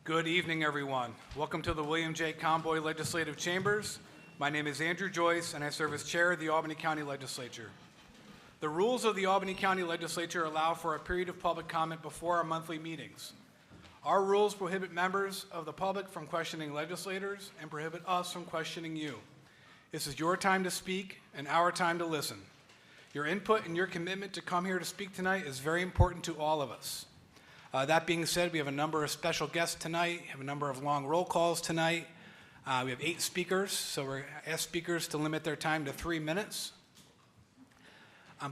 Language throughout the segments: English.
Good evening, everyone. Welcome to the William J. Comboy Legislative Chambers. My name is Andrew Joyce, and I serve as chair of the Albany County Legislature. The rules of the Albany County Legislature allow for a period of public comment before our monthly meetings. Our rules prohibit members of the public from questioning legislators and prohibit us from questioning you. This is your time to speak and our time to listen. Your input and your commitment to come here to speak tonight is very important to all of us. That being said, we have a number of special guests tonight, have a number of long roll calls tonight. We have 8 speakers, so we're asked speakers to limit their time to 3 minutes.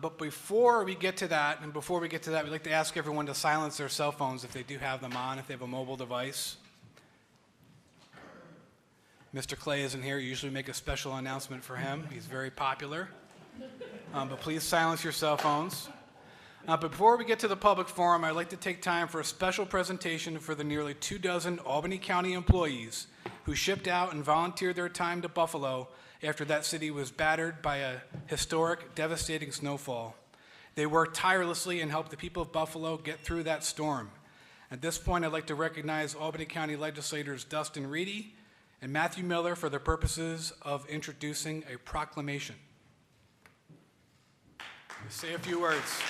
But before we get to that, we'd like to ask everyone to silence their cell phones if they do have them on, if they have a mobile device. Mr. Clay isn't here. You usually make a special announcement for him. He's very popular. But please silence your cell phones. But before we get to the public forum, I'd like to take time for a special presentation for the nearly 24 Albany County employees who shipped out and volunteered their time to Buffalo after that city was battered by a historic, devastating snowfall. They worked tirelessly and helped the people of Buffalo get through that storm. At this point, I'd like to recognize Albany County legislators Dustin Reedy and Matthew Miller for the purposes of introducing a proclamation. Say a few words.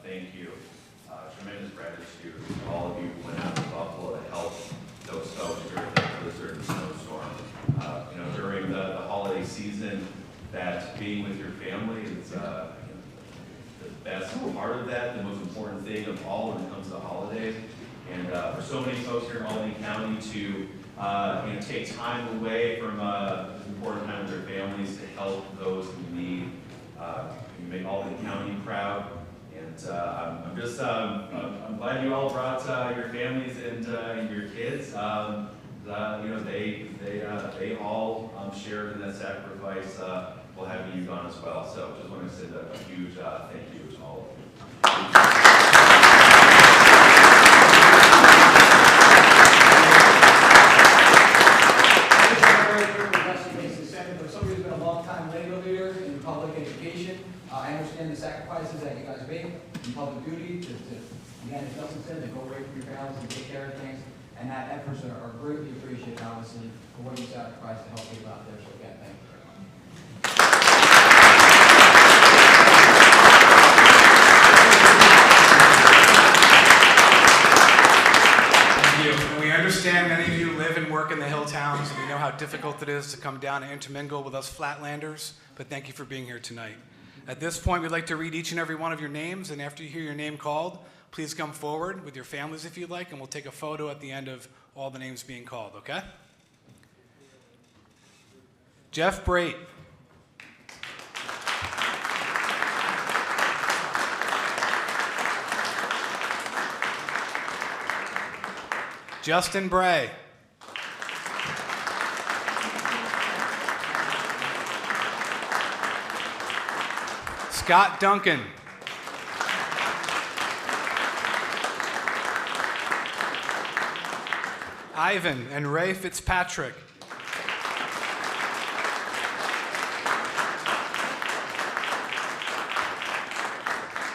Thank you. Tremendous gratitude to all of you who went out to Buffalo to help those folks during the blizzard snowstorm. During the holiday season, that being with your family is the best part of that, the most important thing of all when it comes to holidays. And for so many folks here in Albany County to take time away from this important time with their families to help those who need. You make Albany County proud. And I'm glad you all brought your families and your kids. They all shared in that sacrifice while having you gone as well. So just want to send a huge thank you to all of you. Somebody who's been a long time labor leader in public education. I understand the sacrifices that you guys make in public duty to again, as Justin said, to go away from your families and take care of things. And that efforts are greatly appreciated, obviously, for what you sacrifice to help people out there. So again, thank you very much. Thank you. And we understand many of you live and work in the hill towns, and we know how difficult it is to come down and intermingle with us flatlanders, but thank you for being here tonight. At this point, we'd like to read each and every one of your names, and after you hear your name called, please come forward with your families if you'd like, and we'll take a photo at the end of all the names being called, okay? Jeff Brate. Justin Bray. Scott Duncan. Ivan and Ray Fitzpatrick.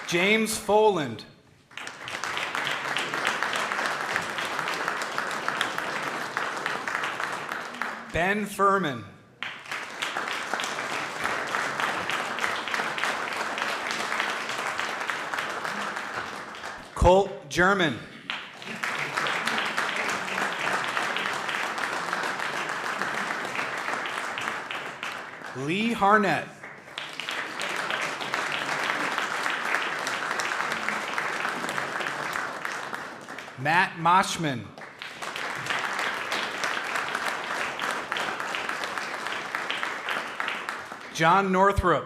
James Foland. Ben Furman. Colt German. Lee Harnett. Matt Moshman. John Northrop.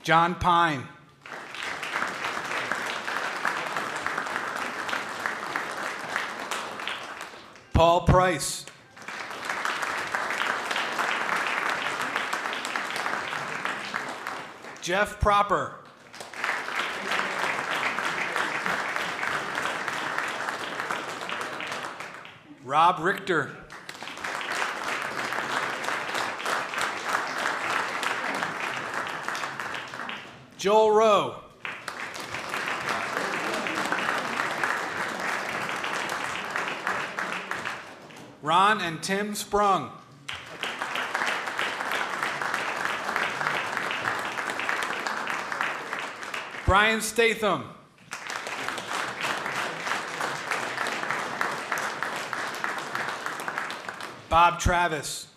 John Pine. Paul Price. Jeff Proper. Rob Richter. Joel Rowe. Ron and Tim Sprung. Brian Statham. Bob Travis.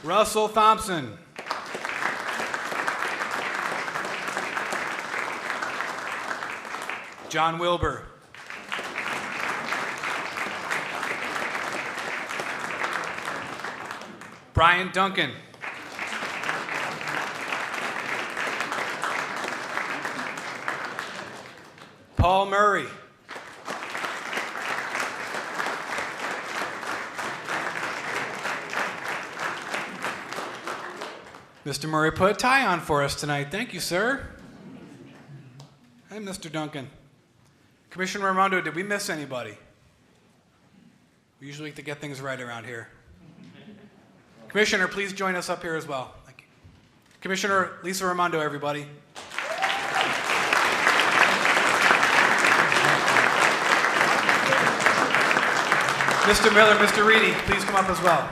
Russell Thompson. John Wilbur. Brian Duncan. Paul Murray. Mr. Murray put a tie on for us tonight. Thank you, sir. Hey, Mr. Duncan. Commissioner Raimondo, did we miss anybody? We usually like to get things right around here. Commissioner, please join us up here as well. Thank you. Commissioner Lisa Raimondo, everybody. Mr. Miller, Mr. Reedy, please come up as well.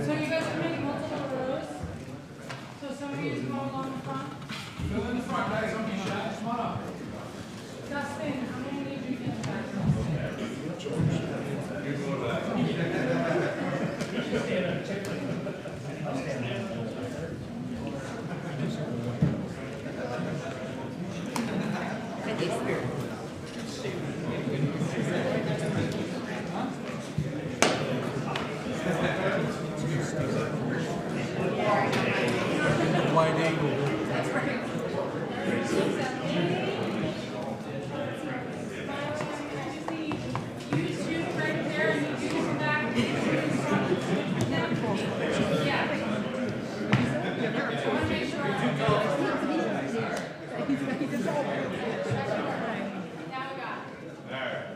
So you guys are making multiple rows? So some of you can go along the front? Fill in the front, guys. Don't be shy. Come on up. Dustin, how many did you get back? Wide angle. You shoot right there and you do the back. Yeah. I want to make sure. Now we got it.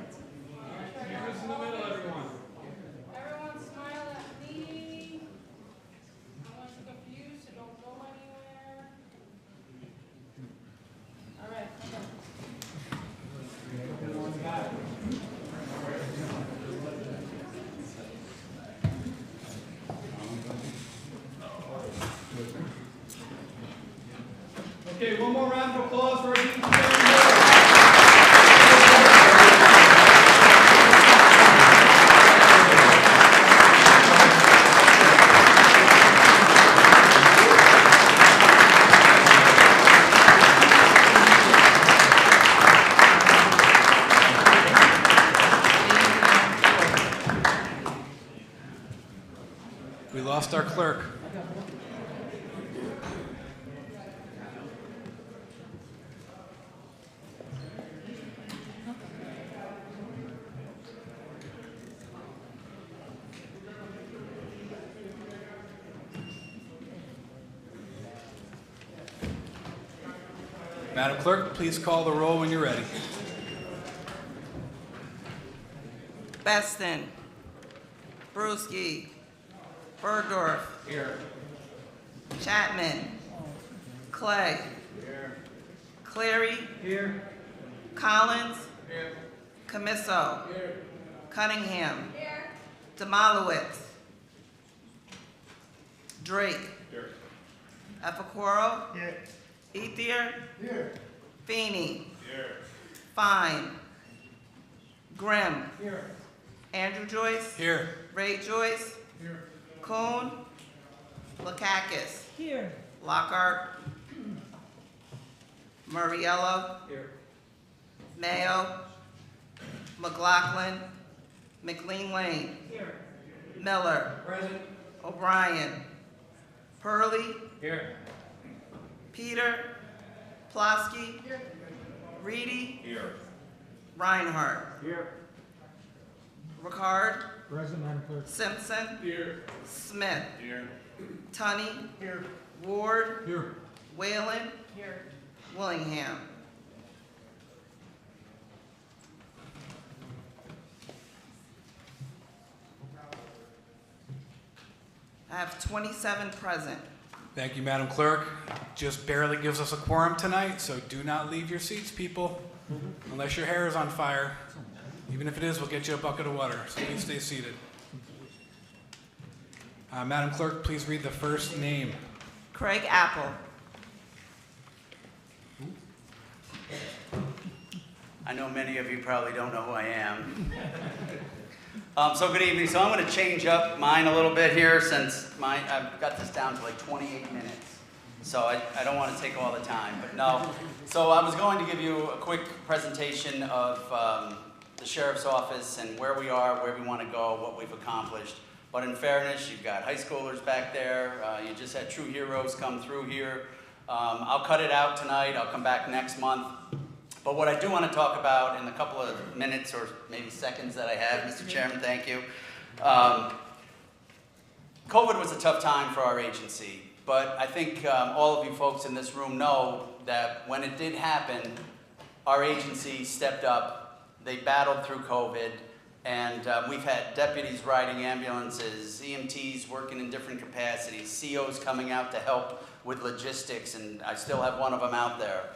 Cameras in the middle, everyone. Everyone smile at me. I want you confused, so don't go anywhere. All right, come on. Okay, one more round of applause for our team. We lost our clerk. Madam Clerk, please call the roll when you're ready. Beston. Brewski. Burdorf. Here. Chapman. Clay. Clary. Here. Collins. Here. Camiso. Here. Cunningham. Demalowitz. Drake. Here. Epicoro. Ethier. Here. Feeney. Here. Fine. Grimm. Here. Andrew Joyce. Here. Ray Joyce. Here. Kuhn. Lakakis. Here. Lockhart. Murriello. Here. Mayo. McLaughlin. McLean Lane. Here. Miller. Present. O'Brien. Purley. Here. Peter. Plosky. Reedy. Here. Reinhardt. Here. Ricard. Present, Madam Clerk. Simpson. Here. Smith. Here. Tunney. Here. Ward. Here. Whalen. Willingham. I have 27 present. Thank you, Madam Clerk. Just barely gives us a quorum tonight, so do not leave your seats, people, unless your hair is on fire. Even if it is, we'll get you a bucket of water, so please stay seated. Madam Clerk, please read the first name. Craig Apple. I know many of you probably don't know who I am. So good evening. So I'm going to change up mine a little bit here since I've got this down to like 28 minutes. So I don't want to take all the time, but no. So I was going to give you a quick presentation of the Sheriff's Office and where we are, where we want to go, what we've accomplished. But in fairness, you've got high schoolers back there. You just had true heroes come through here. I'll cut it out tonight. I'll come back next month. But what I do want to talk about in the couple of minutes or maybe seconds that I have, Mr. Chairman, thank you. COVID was a tough time for our agency, but I think all of you folks in this room know that when it did happen, our agency stepped up. They battled through COVID, and we've had deputies riding ambulances, EMTs working in different capacities, COs coming out to help with logistics, and I still have one of them out there.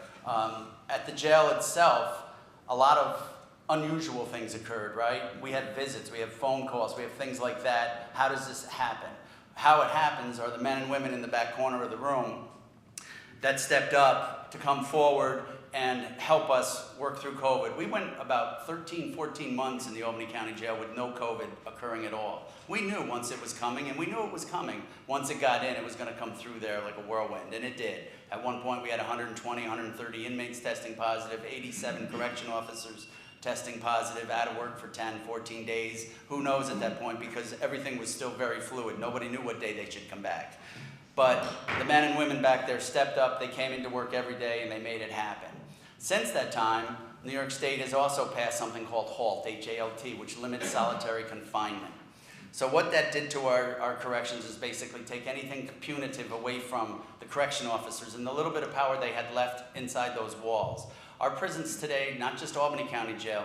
At the jail itself, a lot of unusual things occurred, right? We had visits, we have phone calls, we have things like that. How does this happen? How it happens are the men and women in the back corner of the room that stepped up to come forward and help us work through COVID. We went about 13, 14 months in the Albany County Jail with no COVID occurring at all. We knew once it was coming, and we knew it was coming. Once it got in, it was going to come through there like a whirlwind, and it did. At one point, we had 120, 130 inmates testing positive, 87 correction officers testing positive, out of work for 10, 14 days. Who knows at that point, because everything was still very fluid. Nobody knew what day they should come back. But the men and women back there stepped up, they came into work every day, and they made it happen. Since that time, New York State has also passed something called HALT, H-A-L-T, which limits solitary confinement. So what that did to our corrections is basically take anything punitive away from the correction officers and the little bit of power they had left inside those walls. Our prisons today, not just Albany County Jail,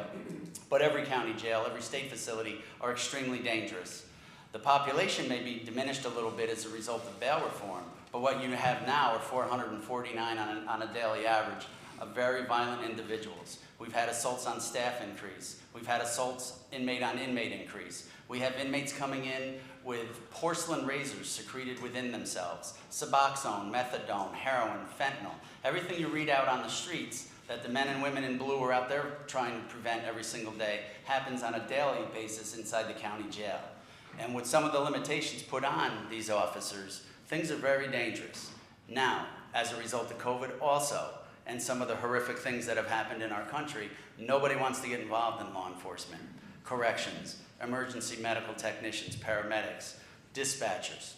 but every county jail, every state facility, are extremely dangerous. The population may be diminished a little bit as a result of bail reform, but what you have now are 449 on a daily average of very violent individuals. We've had assaults on staff increase. We've had assaults inmate on inmate increase. We have inmates coming in with porcelain razors secreted within themselves, Suboxone, methadone, heroin, fentanyl, everything you read out on the streets that the men and women in blue are out there trying to prevent every single day happens on a daily basis inside the county jail. And with some of the limitations put on these officers, things are very dangerous. Now, as a result of COVID also, and some of the horrific things that have happened in our country, nobody wants to get involved in law enforcement, corrections, emergency medical technicians, paramedics, dispatchers.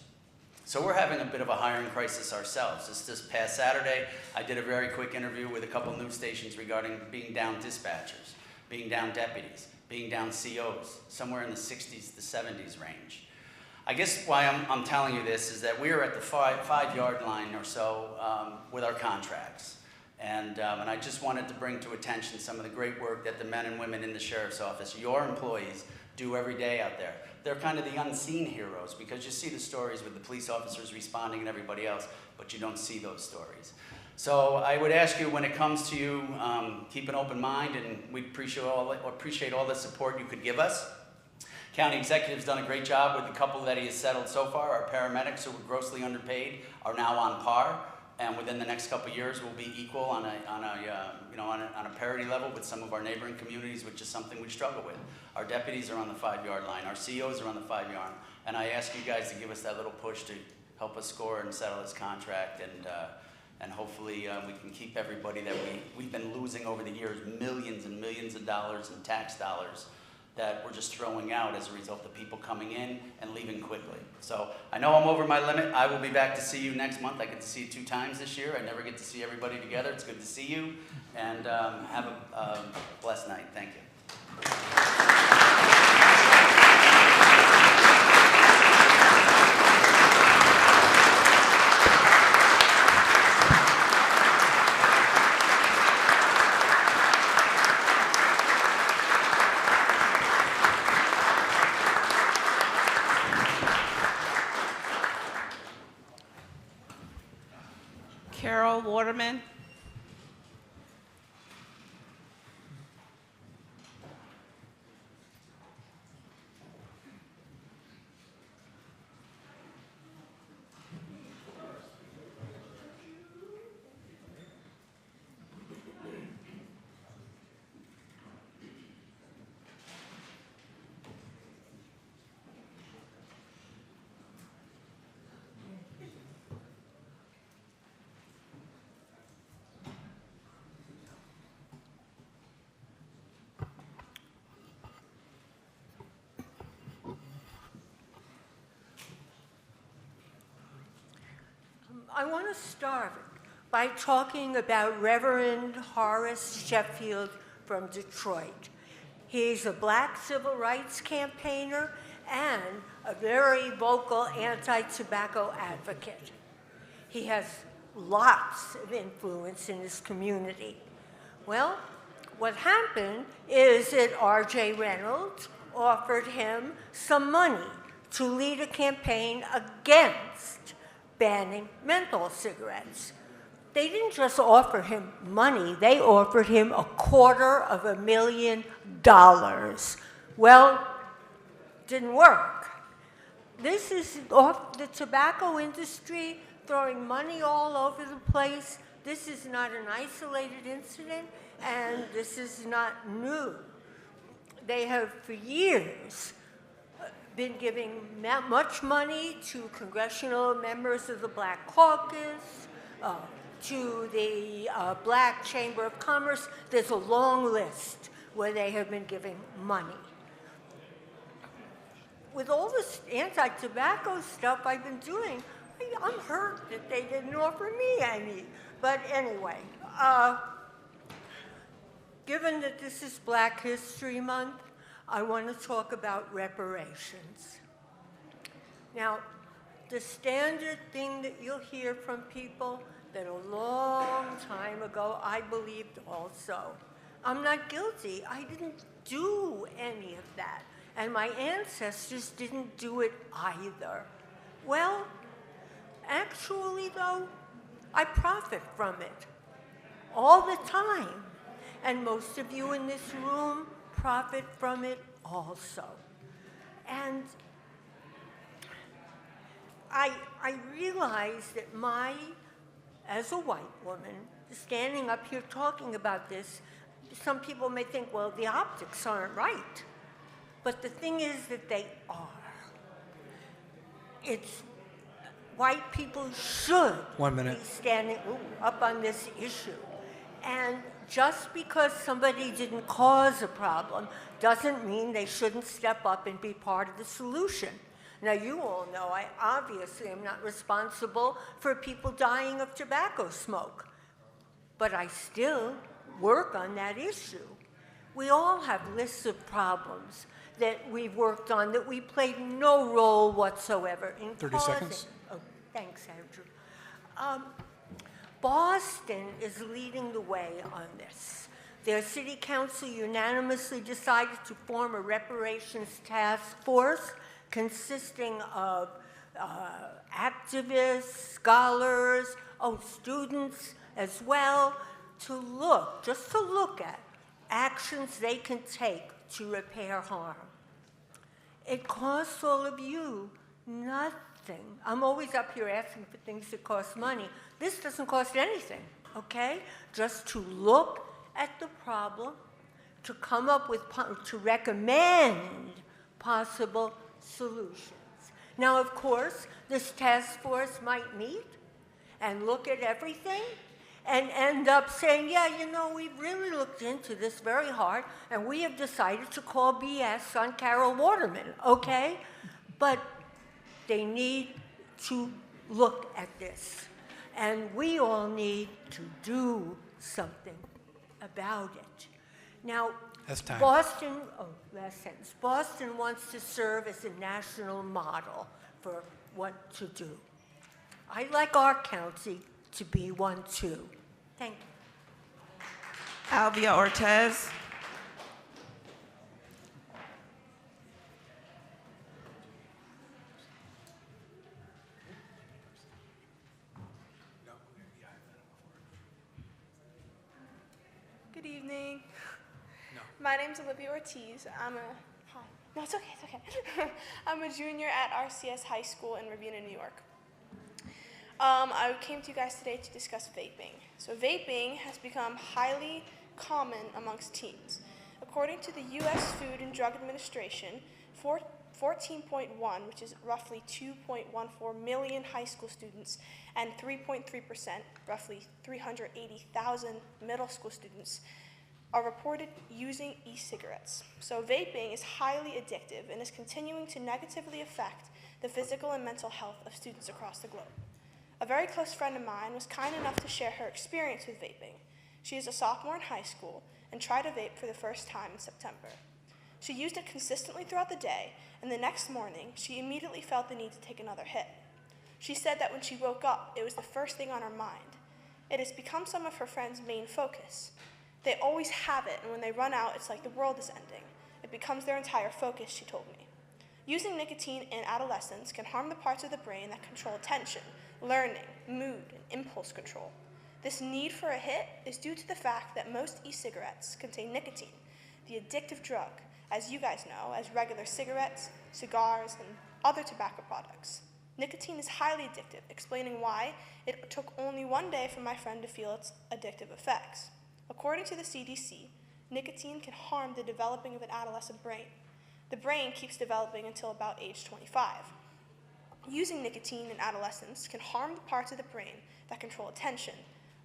So we're having a bit of a hiring crisis ourselves. This past Saturday, I did a very quick interview with a couple news stations regarding being down dispatchers, being down deputies, being down COs, somewhere in the 60s to 70s range. I guess why I'm telling you this is that we are at the five-yard line or so with our contracts. And I just wanted to bring to attention some of the great work that the men and women in the Sheriff's Office, your employees, do every day out there. They're kind of the unseen heroes because you see the stories with the police officers responding and everybody else, but you don't see those stories. So I would ask you, when it comes to you, keep an open mind, and we appreciate all the support you could give us. County Executive's done a great job with the couple that he has settled so far. Our paramedics, who were grossly underpaid, are now on par. And within the next couple of years, we'll be equal on a parity level with some of our neighboring communities, which is something we struggle with. Our deputies are on the 5-yard line. Our COs are on the 5-yard. And I ask you guys to give us that little push to help us score and settle this contract, and hopefully we can keep everybody that we've been losing over the years, millions and millions of dollars in tax dollars that we're just throwing out as a result of people coming in and leaving quickly. So I know I'm over my limit. I will be back to see you next month. I get to see you 2 times this year. I never get to see everybody together. It's good to see you, and have a blessed night. Thank you. Waterman. I want to start by talking about Reverend Horace Sheffield from Detroit. He's a black civil rights campaigner and a very vocal anti-tobacco advocate. He has lots of influence in his community. Well, what happened is that R.J. Reynolds offered him some money to lead a campaign against banning menthol cigarettes. They didn't just offer him money, they offered him $250,000. Well, didn't work. This is off the tobacco industry throwing money all over the place. This is not an isolated incident, and this is not new. They have for years been giving much money to congressional members of the Black Caucus, to the Black Chamber of Commerce. There's a long list where they have been giving money. With all this anti-tobacco stuff I've been doing, I'm hurt that they didn't offer me any. But anyway, given that this is Black History Month, I want to talk about reparations. Now, the standard thing that you'll hear from people that a long time ago I believed also, I'm not guilty. I didn't do any of that. And my ancestors didn't do it either. Well, actually though, I profit from it all the time. And most of you in this room profit from it also. And I realize that as a white woman, standing up here talking about this, some people may think, well, the optics aren't right. But the thing is that they are. White people should be standing up on this issue. And just because somebody didn't cause a problem doesn't mean they shouldn't step up and be part of the solution. Now, you all know I obviously am not responsible for people dying of tobacco smoke, but I still work on that issue. We all have lists of problems that we've worked on that we played no role whatsoever in 30 causing. seconds. Oh, thanks, Andrew. Boston is leading the way on this. Their city council unanimously decided to form a reparations task force consisting of activists, scholars, students as well, just to look at actions they can take to repair harm. It costs all of you nothing. I'm always up here asking for things that cost money. This doesn't cost anything, okay? Just to look at the problem, to come up with, to recommend possible solutions. Now, of course, this task force might meet and look at everything and end up saying, yeah, you know, we've really looked into this very hard, and we have decided to call BS on Carol Waterman, okay? But they need to look at this, and we all need to do something about it. Now, Boston, last sentence. Boston wants to serve as a national model for what to do. I'd like our county to be one too. Thank you. Alvia Ortez. Good evening. No. My name's Olivia Ortiz. Hi. No, it's okay, it's okay. I'm a junior at RCS High School in Ravenna, New York. I came to you guys today to discuss vaping. So vaping has become highly common amongst teens. According to the U.S. Food and Drug Administration, 14.1, which is roughly 2.14 million high school students, and 3.3%, roughly 380,000 middle school students, are reported using e-cigarettes. So vaping is highly addictive and is continuing to negatively affect the physical and mental health of students across the globe. A very close friend of mine was kind enough to share her experience with vaping. She is a sophomore in high school and tried to vape for the first time in September. She used it consistently throughout the day, and the next morning, she immediately felt the need to take another hit. She said that when she woke up, it was the first thing on her mind. It has become some of her friends' main focus. They always have it, and when they run out, it's like the world is ending. It becomes their entire focus, she told me. Using nicotine in adolescence can harm the parts of the brain that control attention, learning, mood, and impulse control. This need for a hit is due to the fact that most e-cigarettes contain nicotine, the addictive drug, as you guys know, as regular cigarettes, cigars, and other tobacco products. Nicotine is highly addictive, explaining why it took only one day for my friend to feel its addictive effects. According to the CDC, nicotine can harm the developing of an adolescent brain. The brain keeps developing until about age 25. Using nicotine in adolescence can harm the parts of the brain that control attention,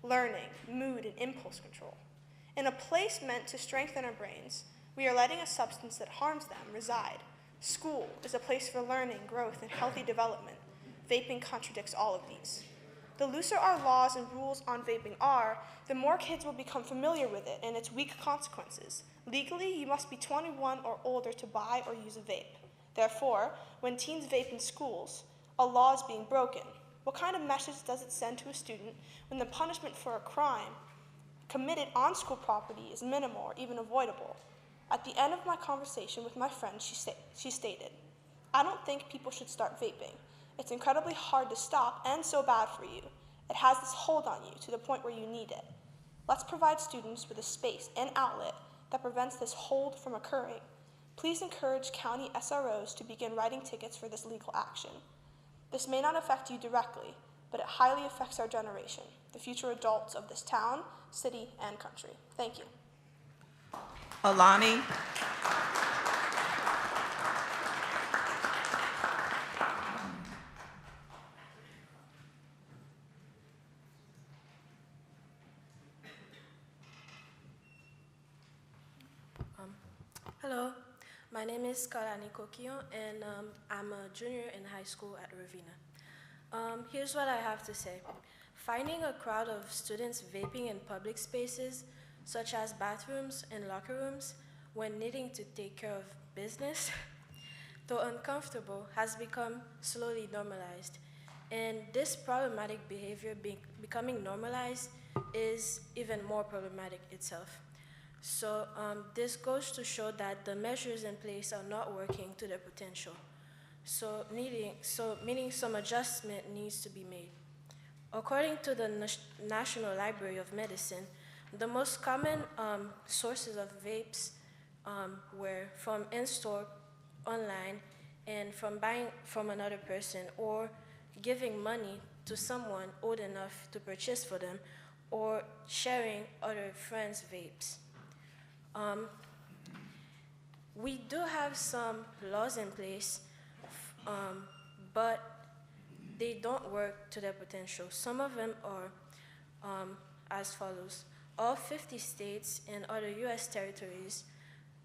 learning, mood, and impulse control. In a place meant to strengthen our brains, we are letting a substance that harms them reside. School is a place for learning, growth, and healthy development. Vaping contradicts all of these. The looser our laws and rules on vaping are, the more kids will become familiar with it and its weak consequences. Legally, you must be 21 or older to buy or use a vape. Therefore, when teens vape in schools, a law is being broken. What kind of message does it send to a student when the punishment for a crime committed on school property is minimal or even avoidable? At the end of my conversation with my friend, she stated, "I don't think people should start vaping. It's incredibly hard to stop and so bad for you. It has this hold on you to the point where you need it. Let's provide students with a space and outlet that prevents this hold from occurring. Please encourage county SROs to begin writing tickets for this legal action. This may not affect you directly, but it highly affects our generation, the future adults of this town, city, and country." Thank you. Alani. Hello, my name is Kalani Kokion, and I'm a junior in high school at Ravenna. Here's what I have to say. Finding a crowd of students vaping in public spaces, such as bathrooms and locker rooms, when needing to take care of business, though uncomfortable, has become slowly normalized. And this problematic behavior becoming normalized is even more problematic itself. So this goes to show that the measures in place are not working to their potential. Meaning some adjustment needs to be made. According to the National Library of Medicine, the most common sources of vapes were from in-store, online, and from buying from another person, or giving money to someone old enough to purchase for them, or sharing other friends' vapes. We do have some laws in place, but they don't work to their potential. Some of them are as follows. All 50 states and other U.S. territories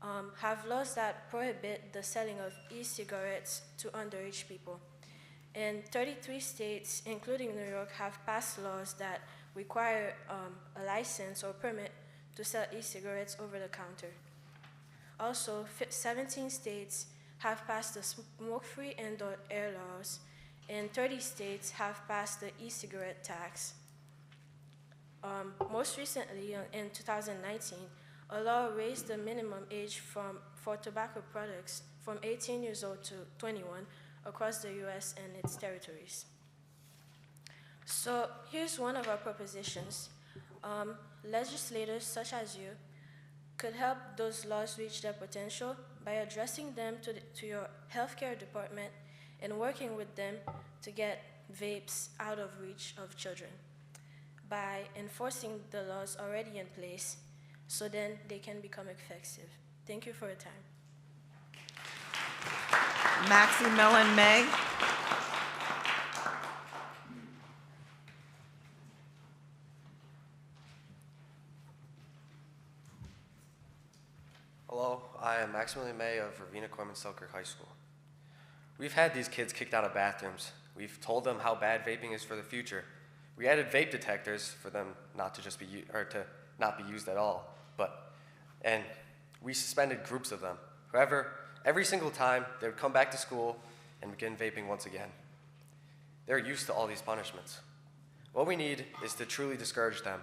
have laws that prohibit the selling of e-cigarettes to underage people. And 33 states, including New York, have passed laws that require a license or permit to sell e-cigarettes over the counter. Also, 17 states have passed the smoke-free indoor air laws, and 30 states have passed the e-cigarette tax. Most recently, in 2019, a law raised the minimum age for tobacco products from 18 years old to 21 across the U.S. and its territories. So here's one of our propositions. legislators such as you could help those laws reach their potential by addressing them to your healthcare department and working with them to get vapes out of reach of children by enforcing the laws already in place so then they can become effective. Thank you for your time. Maximilian May. Hello, I am Maximilian May of Ravina Coleman Selkirk High School. We've had these kids kicked out of bathrooms. We've told them how bad vaping is for the future. We added vape detectors for them not to just be to not be used at all. And we suspended groups of them. However, every single time they would come back to school and begin vaping once again. They're used to all these punishments. What we need is to truly discourage them.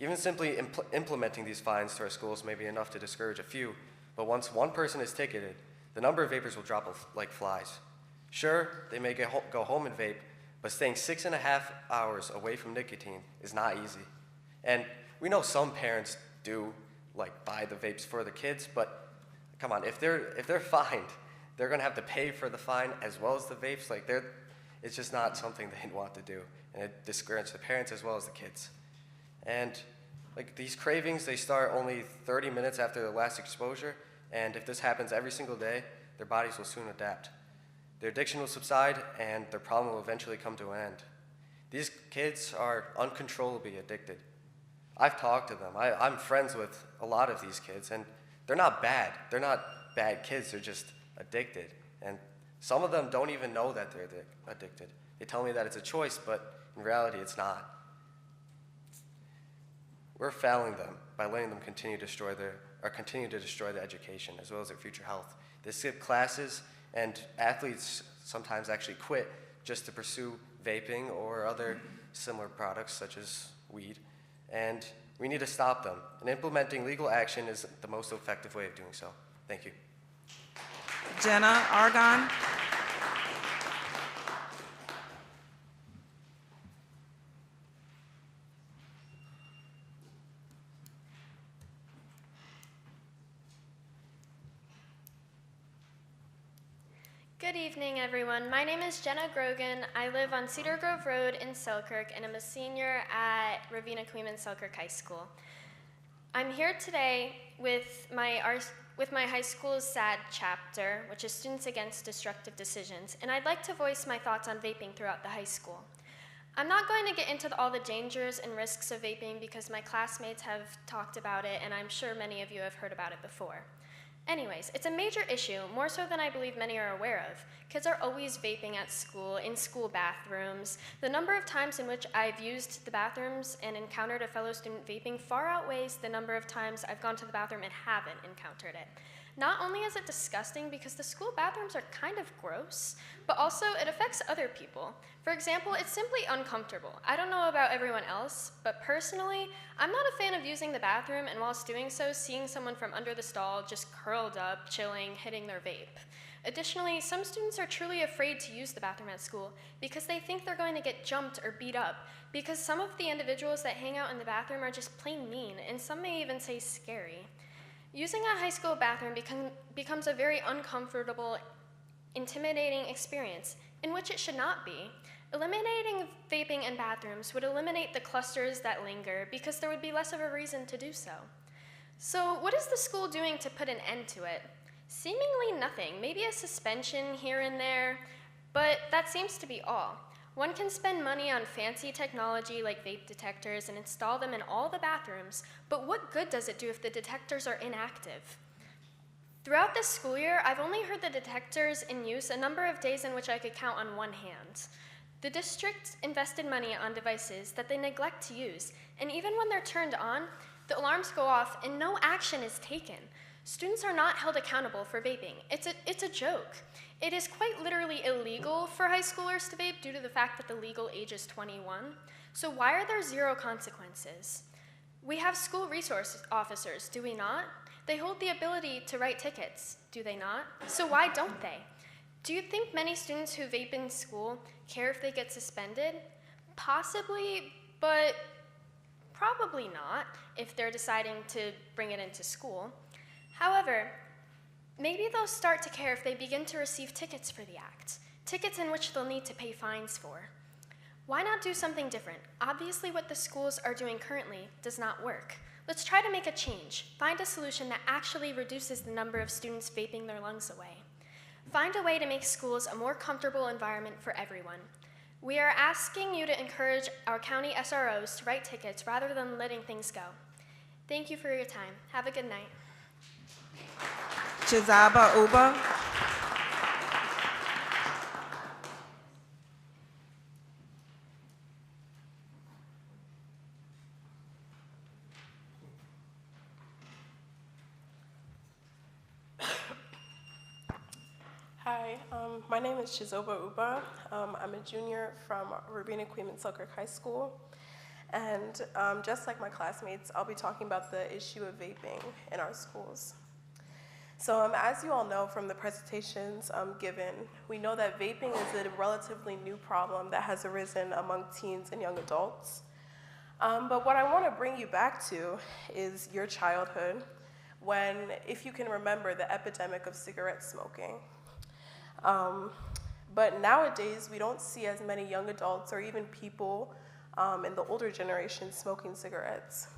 Even simply implementing these fines to our schools may be enough to discourage a few, but once one person is ticketed, the number of vapors will drop like flies. Sure, they may go home and vape, but staying 6.5 hours away from nicotine is not easy. And we know some parents do buy the vapes for the kids, but come on, if they're fined, they're gonna have to pay for the fine as well as the vapes. It's just not something they want to do, and it discourages the parents as well as the kids. And these cravings, they start only 30 minutes after the last exposure, and if this happens every single day, their bodies will soon adapt. Their addiction will subside, and their problem will eventually come to an end. These kids are uncontrollably addicted. I've talked to them. I'm friends with a lot of these kids, and they're not bad. They're not bad kids. They're just addicted. And some of them don't even know that they're addicted. They tell me that it's a choice, but in reality, it's not. We're failing them by letting them continue to destroy their education as well as their future health. They skip classes, and athletes sometimes actually quit just to pursue vaping or other similar products such as weed. And we need to stop them. And implementing legal action is the most effective way of doing so. Thank you. Jenna Argon. Good evening, everyone. My name is Jenna Grogan. I live on Cedar Grove Road in Selkirk, and I'm a senior at Ravina Queeman Selkirk High School. I'm here today with my high school's SAD chapter, which is Students Against Destructive Decisions, and I'd like to voice my thoughts on vaping throughout the high school. I'm not going to get into all the dangers and risks of vaping because my classmates have talked about it, and I'm sure many of you have heard about it before. Anyways, it's a major issue, more so than I believe many are aware of. Kids are always vaping at school, in school bathrooms. The number of times in which I've used the bathrooms and encountered a fellow student vaping far outweighs the number of times I've gone to the bathroom and haven't encountered it. Not only is it disgusting because the school bathrooms are kind of gross, but also it affects other people. For example, it's simply uncomfortable. I don't know about everyone else, but personally, I'm not a fan of using the bathroom and whilst doing so, seeing someone from under the stall just curled up, chilling, hitting their vape. Additionally, some students are truly afraid to use the bathroom at school because they think they're going to get jumped or beat up, because some of the individuals that hang out in the bathroom are just plain mean, and some may even say scary. Using a high school bathroom becomes a very uncomfortable, intimidating experience, in which it should not be. Eliminating vaping in bathrooms would eliminate the clusters that linger because there would be less of a reason to do so. So what is the school doing to put an end to it? Seemingly nothing, maybe a suspension here and there, but that seems to be all. One can spend money on fancy technology like vape detectors and install them in all the bathrooms, but what good does it do if the detectors are inactive? Throughout this school year, I've only heard the detectors in use a number of days in which I could count on one hand. The district invested money on devices that they neglect to use, and even when they're turned on, the alarms go off and no action is taken. Students are not held accountable for vaping. It's a joke. It is quite literally illegal for high schoolers to vape due to the fact that the legal age is 21. So why are there zero consequences? We have school resource officers, do we not? They hold the ability to write tickets, do they not? So why don't they? Do you think many students who vape in school care if they get suspended? Possibly, but Probably not, if they're deciding to bring it into school. However, maybe they'll start to care if they begin to receive tickets for the act, tickets in which they'll need to pay fines for. Why not do something different? Obviously, what the schools are doing currently does not work. Let's try to make a change. Find a solution that actually reduces the number of students vaping their lungs away. Find a way to make schools a more comfortable environment for everyone. We are asking you to encourage our county SROs to write tickets rather than letting things go. Thank you for your time. Have a good night. Chizaba Uba. Hi, my name is Chizoba Uba. I'm a junior from Rabina Queeman Selkirk High School. And just like my classmates, I'll be talking about the issue of vaping in our schools. So as you all know from the presentations given, we know that vaping is a relatively new problem that has arisen among teens and young adults. But what I want to bring you back to is your childhood, when, if you can remember, the epidemic of cigarette smoking. But nowadays, we don't see as many young adults or even people in the older generation smoking cigarettes.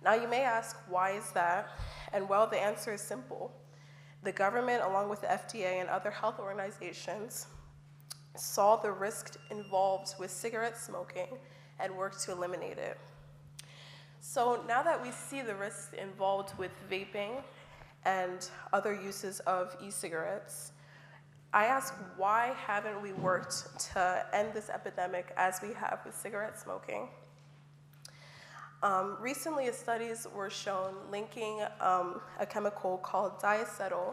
Now you may ask, why is that? And well, the answer is simple. The government, along with the FDA and other health organizations, saw the risk involved with cigarette smoking and worked to eliminate it. So now that we see the risks involved with vaping and other uses of e-cigarettes, I ask, why haven't we worked to end this epidemic as we have with cigarette smoking? Recently, studies were shown linking a chemical called diacetyl,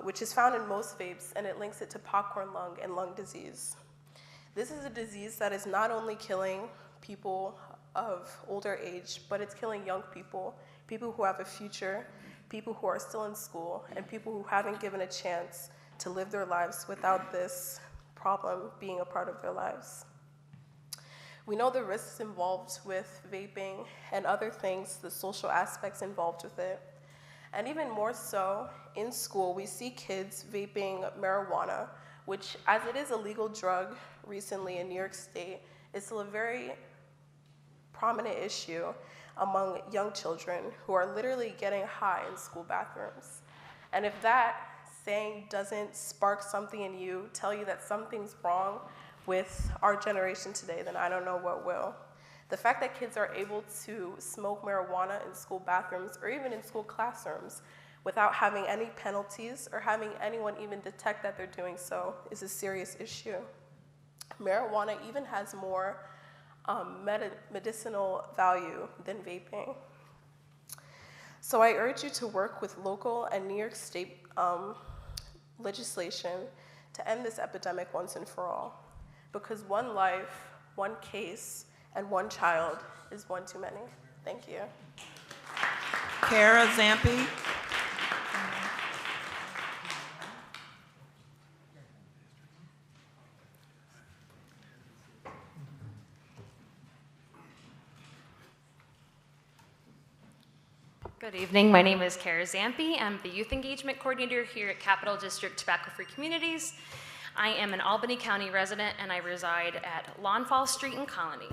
which is found in most vapes, and it links it to popcorn lung and lung disease. This is a disease that is not only killing people of older age, but it's killing young people, people who have a future, people who are still in school, and people who haven't given a chance to live their lives without this problem being a part of their lives. We know the risks involved with vaping and other things, the social aspects involved with it. And even more so, in school, we see kids vaping marijuana, which, as it is a legal drug recently in New York State, is still a very prominent issue among young children who are literally getting high in school bathrooms. And if that saying doesn't spark something in you, tell you that something's wrong with our generation today, then I don't know what will. The fact that kids are able to smoke marijuana in school bathrooms or even in school classrooms without having any penalties or having anyone even detect that they're doing so is a serious issue. Marijuana even has more medicinal value than vaping. So I urge you to work with local and New York State legislation to end this epidemic once and for all. Because one life, one case, and one child is one too many. Thank you. Kara Zampi. Good evening. My name is Kara Zampi. I'm the Youth Engagement Coordinator here at Capital District Tobacco Free Communities. I am an Albany County resident and I reside at Lawnfall Street in Colony.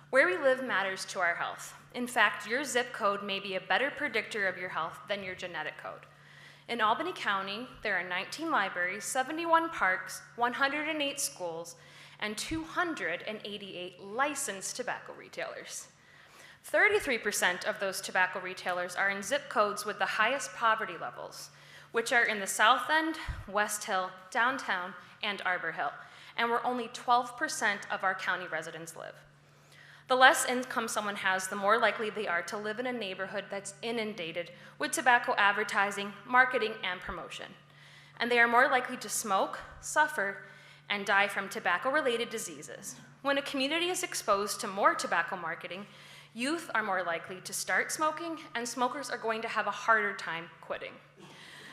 Where we live matters to our health. In fact, your zip code may be a better predictor of your health than your genetic code. In Albany County, there are 19 libraries, 71 parks, 108 schools, and 288 licensed tobacco retailers. 33% of those tobacco retailers are in zip codes with the highest poverty levels, which are in the South End, West Hill, Downtown, and Arbor Hill, and where only 12% of our county residents live. The less income someone has, the more likely they are to live in a neighborhood that's inundated with tobacco advertising, marketing, and promotion. And they are more likely to smoke, suffer, and die from tobacco-related diseases. When a community is exposed to more tobacco marketing, youth are more likely to start smoking, and smokers are going to have a harder time quitting.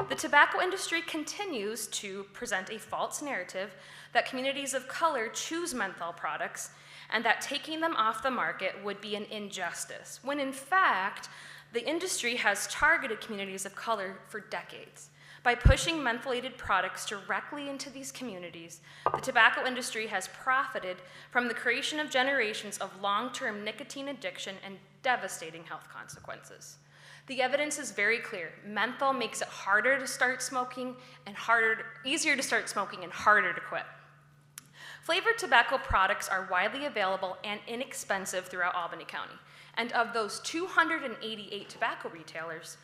The tobacco industry continues to present a false narrative that communities of color choose menthol products and that taking them off the market would be an injustice, when in fact, the industry has targeted communities of color for decades. By pushing mentholated products directly into these communities, the tobacco industry has profited from the creation of generations of long-term nicotine addiction and devastating health consequences. The evidence is very clear. Menthol makes it harder to start smoking and easier to start smoking and harder to quit. Flavored tobacco products are widely available and inexpensive throughout Albany County. And of those 288 tobacco retailers,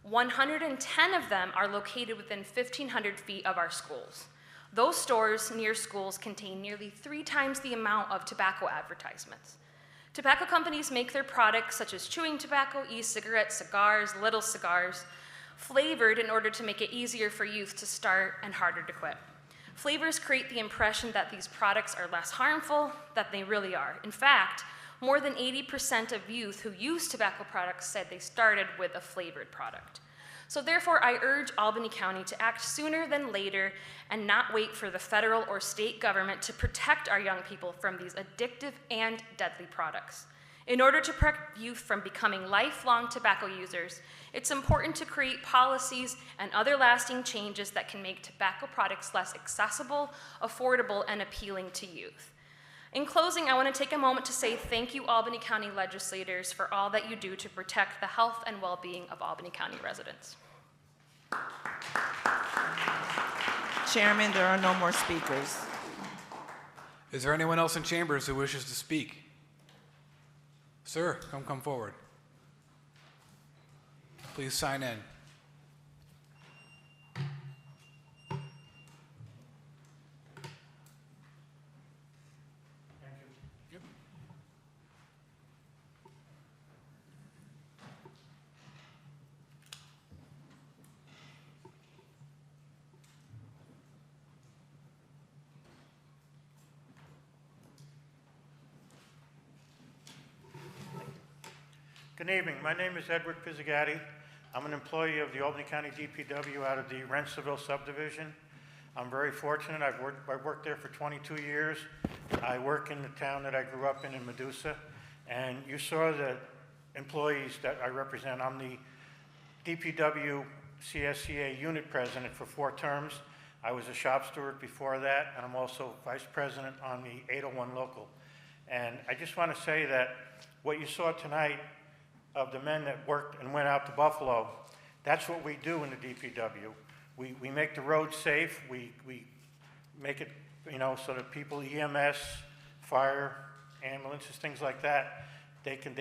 110 of them are located within 1,500 feet of our schools. Those stores near schools contain nearly 3 times the amount of tobacco advertisements. Tobacco companies make their products such as chewing tobacco, e-cigarettes, cigars, little cigars, flavored in order to make it easier for youth to start and harder to quit. Flavors create the impression that these products are less harmful than they really are. In fact, more than 80% of youth who use tobacco products said they started with a flavored product. So therefore, I urge Albany County to act sooner than later and not wait for the federal or state government to protect our young people from these addictive and deadly products. In order to protect youth from becoming lifelong tobacco users, it's important to create policies and other lasting changes that can make tobacco products less accessible, affordable, and appealing to youth. In closing, I want to take a moment to say thank you, Albany County legislators, for all that you do to protect the health and well-being of Albany County residents. Chairman, there are no more speakers. Is there anyone else in chambers who wishes to speak? Sir, come forward. Please sign in. Good evening. My name is Edward Pizzigatti. I'm an employee of the Albany County DPW out of the Rensselaerville subdivision. I'm very fortunate. I've worked there for 22 years. I work in the town that I grew up in Medusa. And you saw the employees that I represent. I'm the DPW CSCA unit president for 4 terms. I was a shop steward before that, and I'm also vice president on the 801 local. And I just want to say that what you saw tonight of the men that worked and went out to Buffalo, that's what we do in the DPW. We make the roads safe. We make it, so that people, EMS, fire, ambulances, things like that, they can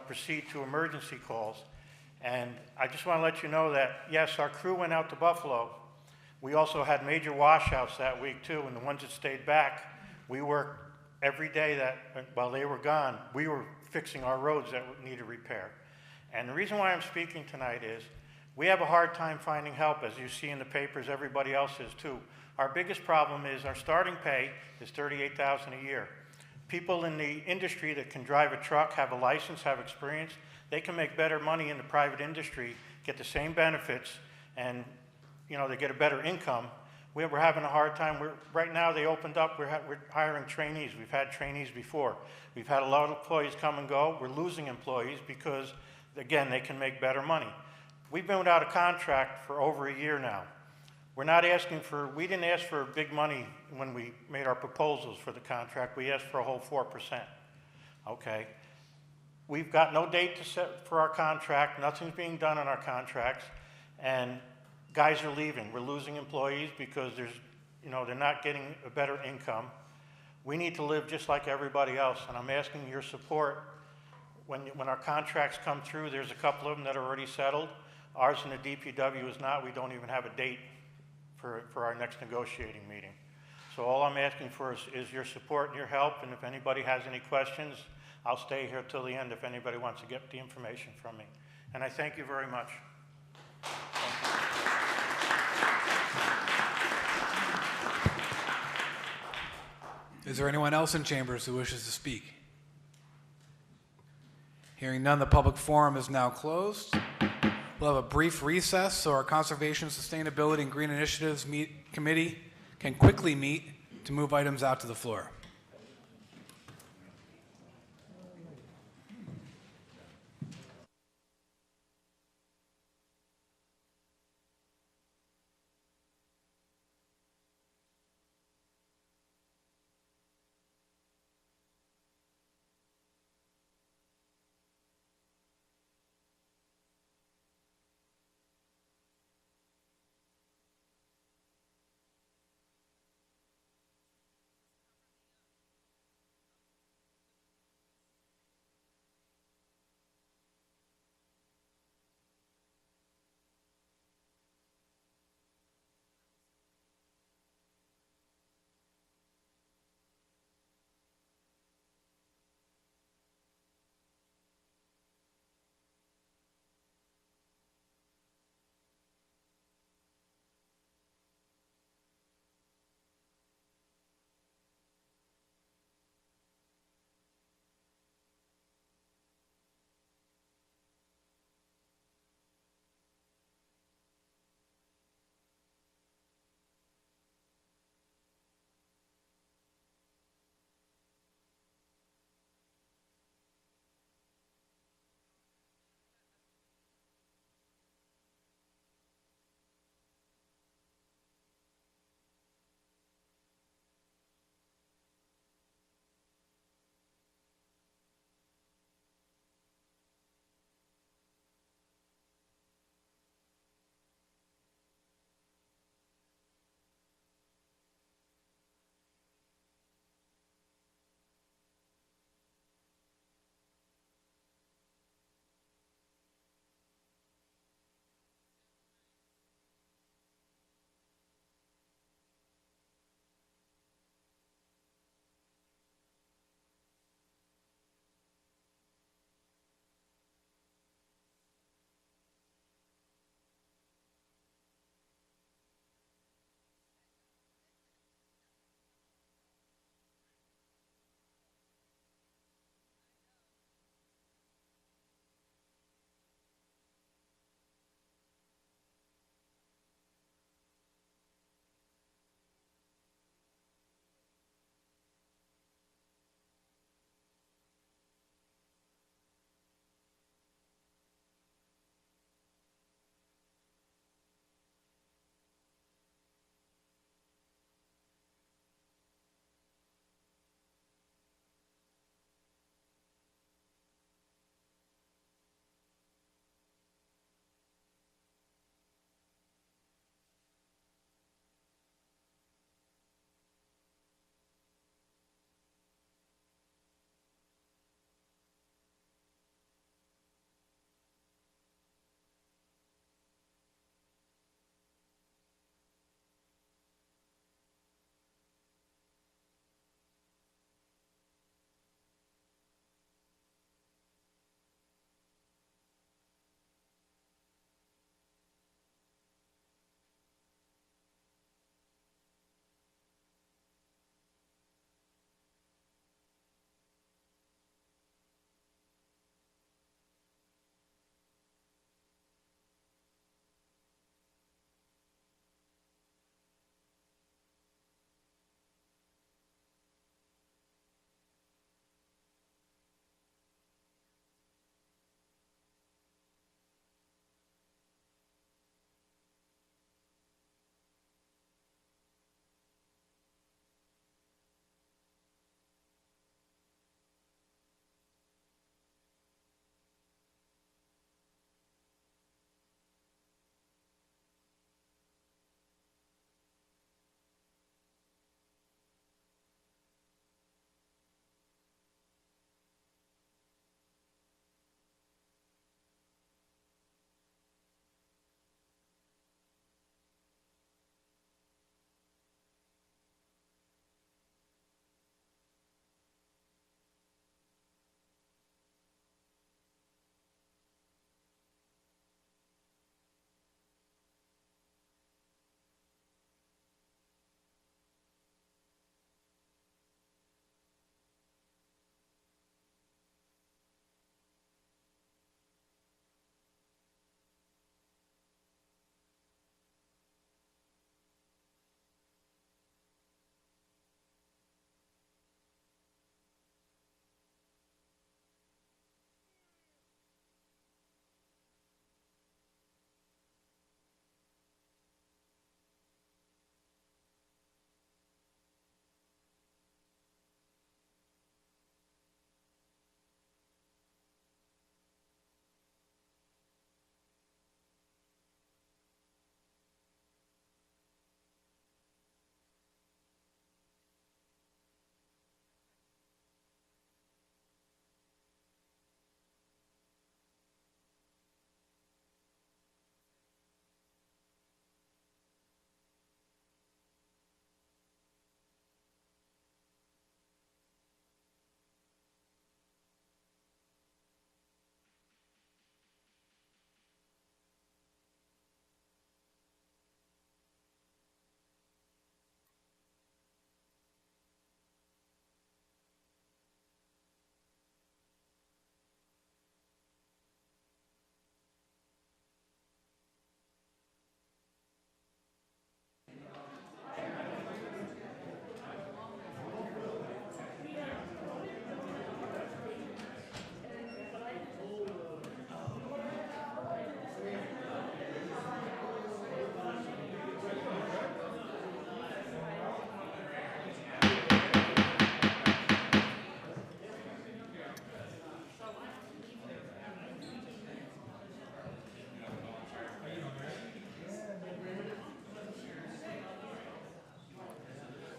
proceed to emergency calls. And I just want to let you know that, yes, our crew went out to Buffalo. We also had major washouts that week too, and the ones that stayed back, we worked every day that, while they were gone, we were fixing our roads that needed repair. And the reason why I'm speaking tonight is we have a hard time finding help, as you see in the papers, everybody else is too. Our biggest problem is our starting pay is $38,000 a year. People in the industry that can drive a truck, have a license, have experience, they can make better money in the private industry, get the same benefits, and they get a better income. We're having a hard time. Right now they opened up, we're hiring trainees. We've had trainees before. We've had a lot of employees come and go. We're losing employees because, again, they can make better money. We've been without a contract for over a year now. We didn't ask for big money when we made our proposals for the contract. We asked for a whole 4%, okay? We've got no date to set for our contract. Nothing's being done on our contracts, and guys are leaving. We're losing employees because they're not getting a better income. We need to live just like everybody else, and I'm asking your support. When our contracts come through, there's a couple of them that are already settled. Ours in the DPW is not. We don't even have a date for our next negotiating meeting. So all I'm asking for is your support and your help, and if anybody has any questions, I'll stay here till the end if anybody wants to get the information from me. And I thank you very much. Is there anyone else in chambers who wishes to speak? Hearing none, the public forum is now closed. We'll have a brief recess so our Conservation, Sustainability, and Green Initiatives Committee can quickly meet to move items out to the floor.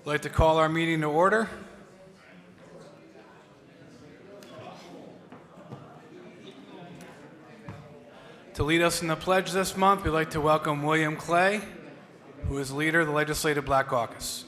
I'd like to call our meeting to order. To lead us in the pledge this month, we'd like to welcome William Clay, who is leader of the Legislative Black Caucus.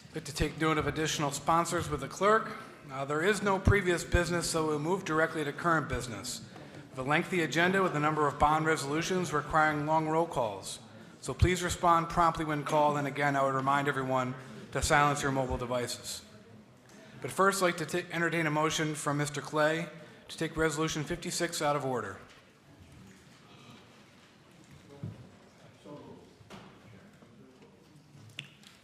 I'd like to take note of additional sponsors with the clerk. There is no previous business, so we'll move directly to current business. The lengthy agenda with a number of bond resolutions requiring long roll calls. So please respond promptly when called, and again, I would remind everyone to silence your mobile devices. But first, I'd like to entertain a motion from Mr. Clay to take Resolution 56 out of order.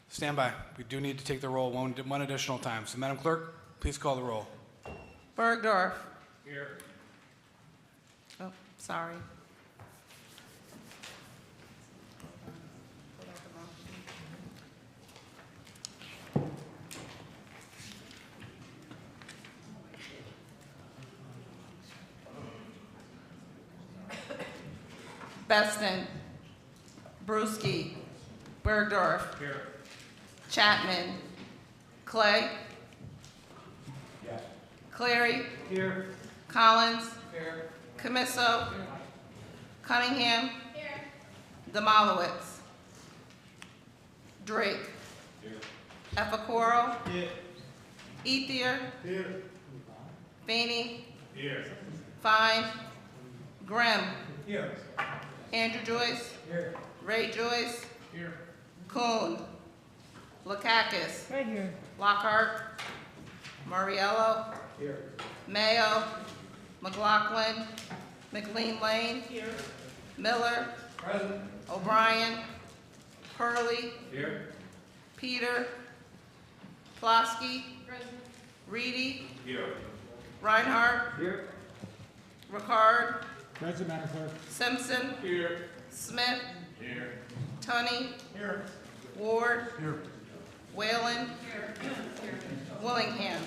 Stand by. We do need to take the roll one additional time. So, Madam Clerk, please call the roll. Bergdorf. Here. Oh, sorry. Beston. Brewski. Bergdorf. Here. Chapman. Clay. Yes. Clary. Here. Collins. Here. Camiso. Here. Cunningham. Here. Demolowitz. Drake. Here. Epicoro. Here. Ethier. Here. Feeney. Here. Fine. Grimm. Here. Andrew Joyce. Here. Ray Joyce. Here. Kuhn. Lakakis. Right here. Lockhart. Mariello. Here. Mayo. McLaughlin. McLean Lane. Here. Miller. Present. O'Brien. Hurley. Here. Peter. Plosky. Present. Reedy. Here. Reinhardt. Here. Ricard. Present, Madam Clerk. Simpson. Here. Smith. Here. Tunney. Here. Ward. Here. Whalen. Willingham.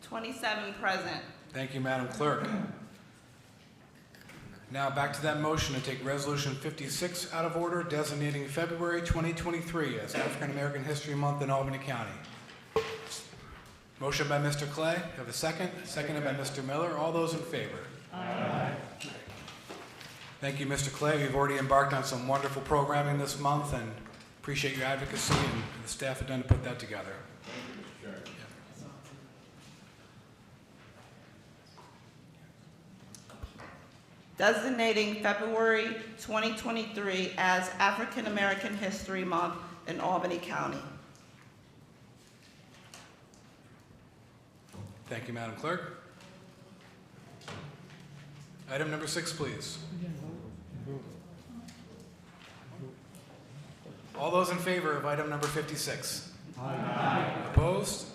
(27) present. Thank you, Madam Clerk. Now back to that motion to take Resolution 56 out of order, designating February 2023 as African American History Month in Albany County. Motion by Mr. Clay. Have a second? Seconded by Mr. Miller. All those in favor? Aye. Thank you, Mr. Clay. We've already embarked on some wonderful programming this month and appreciate your advocacy and the staff have done to put that together. Designating February 2023 as African American History Month in Albany County. Thank you, Madam Clerk. Item number 6, please. All those in favor of item number 56? Aye. Opposed?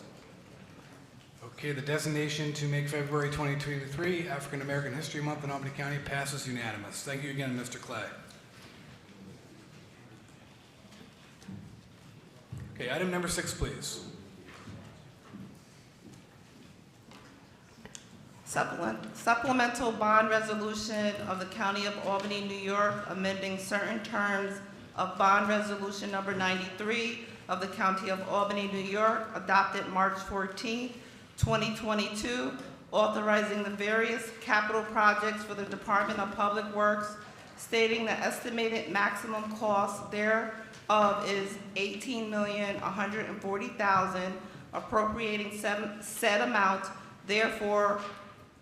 Okay, the designation to make February 2023 African American History Month in Albany County passes unanimous. Thank you again, Mr. Clay. Okay, item number 6, please. Supplemental bond resolution of the County of Albany, New York, amending certain terms of bond resolution number 93 of the County of Albany, New York, adopted March 14, 2022, authorizing the various capital projects for the Department of Public Works, stating the estimated maximum cost thereof is $18,140,000, appropriating said amount, therefore,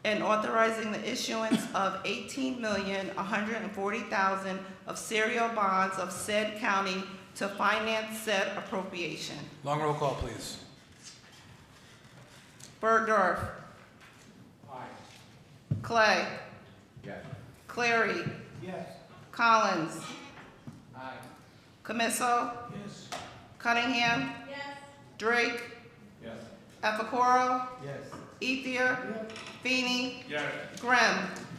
and authorizing the issuance of $18,140,000 of serial bonds of said county to finance said appropriation. Long roll call, please. Bergdorf. Aye. Clay. Yes. Clary. Yes. Collins. Aye. Camisso. Yes. Cunningham. Yes. Drake. Yes. Epicoro. Yes. Ethier. Feeny. Yes. Grimm.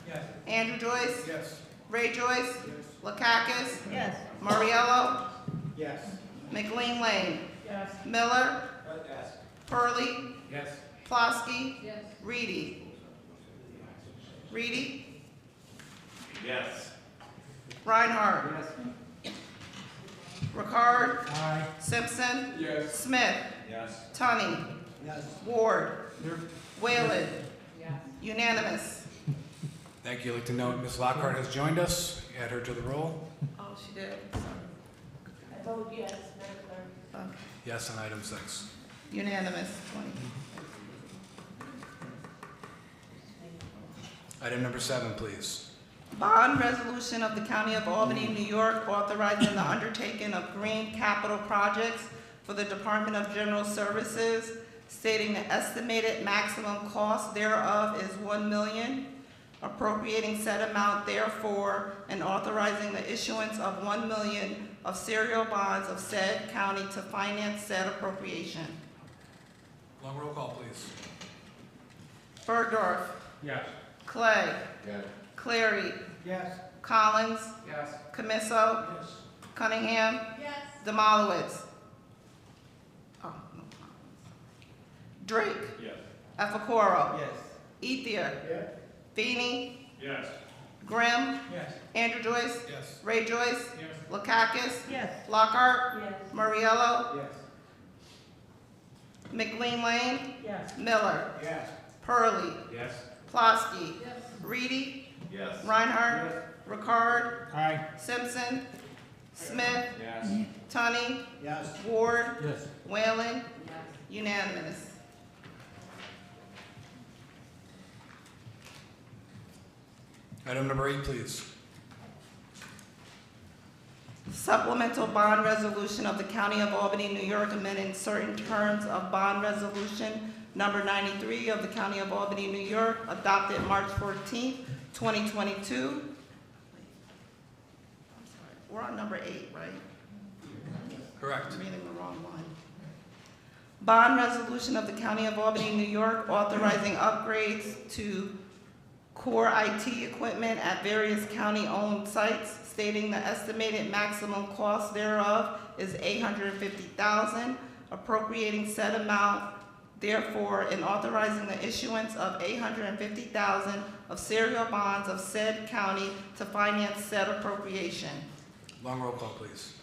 Yes. Andrew Joyce. Yes. Ray Joyce. Lakakis. Yes. Muriello. Yes. McLean Lane. Yes. Miller. Yes. Purley. Yes. Plosky. Yes. Reedy. Reedy. Yes. Reinhardt. Yes. Ricard. Aye. Simpson. Yes. Smith. Yes. Tunney. Yes. Ward. Whalen. Yes. Unanimous. Thank you. I'd like to note Ms. Lockhart has joined us. Add her to the roll. Oh, she did. I vote yes, Madam Clerk. Okay. Yes on item 6. Unanimous, 20. Item number 7, please. Bond resolution of the County of Albany, New York, authorizing the undertaking of green capital projects for the Department of General Services, stating the estimated maximum cost thereof is $1 million, appropriating said amount therefore, and authorizing the issuance of $1 million of serial bonds of said county to finance said appropriation. Long roll call, please. Bergdorf. Yes. Clay. Yes. Cleary. Yes. Collins. Yes. Camisso. Yes. Cunningham. Yes. Demolowitz. Oh, no. Drake. Yes. Epicoro. Yes. Ethier. Yes. Feeny. Yes. Grimm. Yes. Andrew Joyce. Yes. Ray Joyce. Yes. Lakakis. Yes. Lockhart. Yes. Muriello. Yes. McLean Lane. Yes. Miller. Yes. Purley. Yes. Plosky. Yes. Reedy. Yes. Reinhardt. Ricard. Aye. Simpson. Smith. Yes. Tunney. Yes. Ward. Yes. Whalen. Yes. Unanimous. Item number 8, please. Supplemental bond resolution of the County of Albany, New York, amending certain terms of bond resolution number 93 of the County of Albany, New York, adopted March 14th, 2022. We're on number 8, right? Correct. I'm reading the wrong one. Bond resolution of the County of Albany, New York, authorizing upgrades to core IT equipment at various county-owned sites, stating the estimated maximum cost thereof is $850,000, appropriating said amount therefore, and authorizing the issuance of $850,000 of serial bonds of said county to finance said appropriation. Long roll call, please.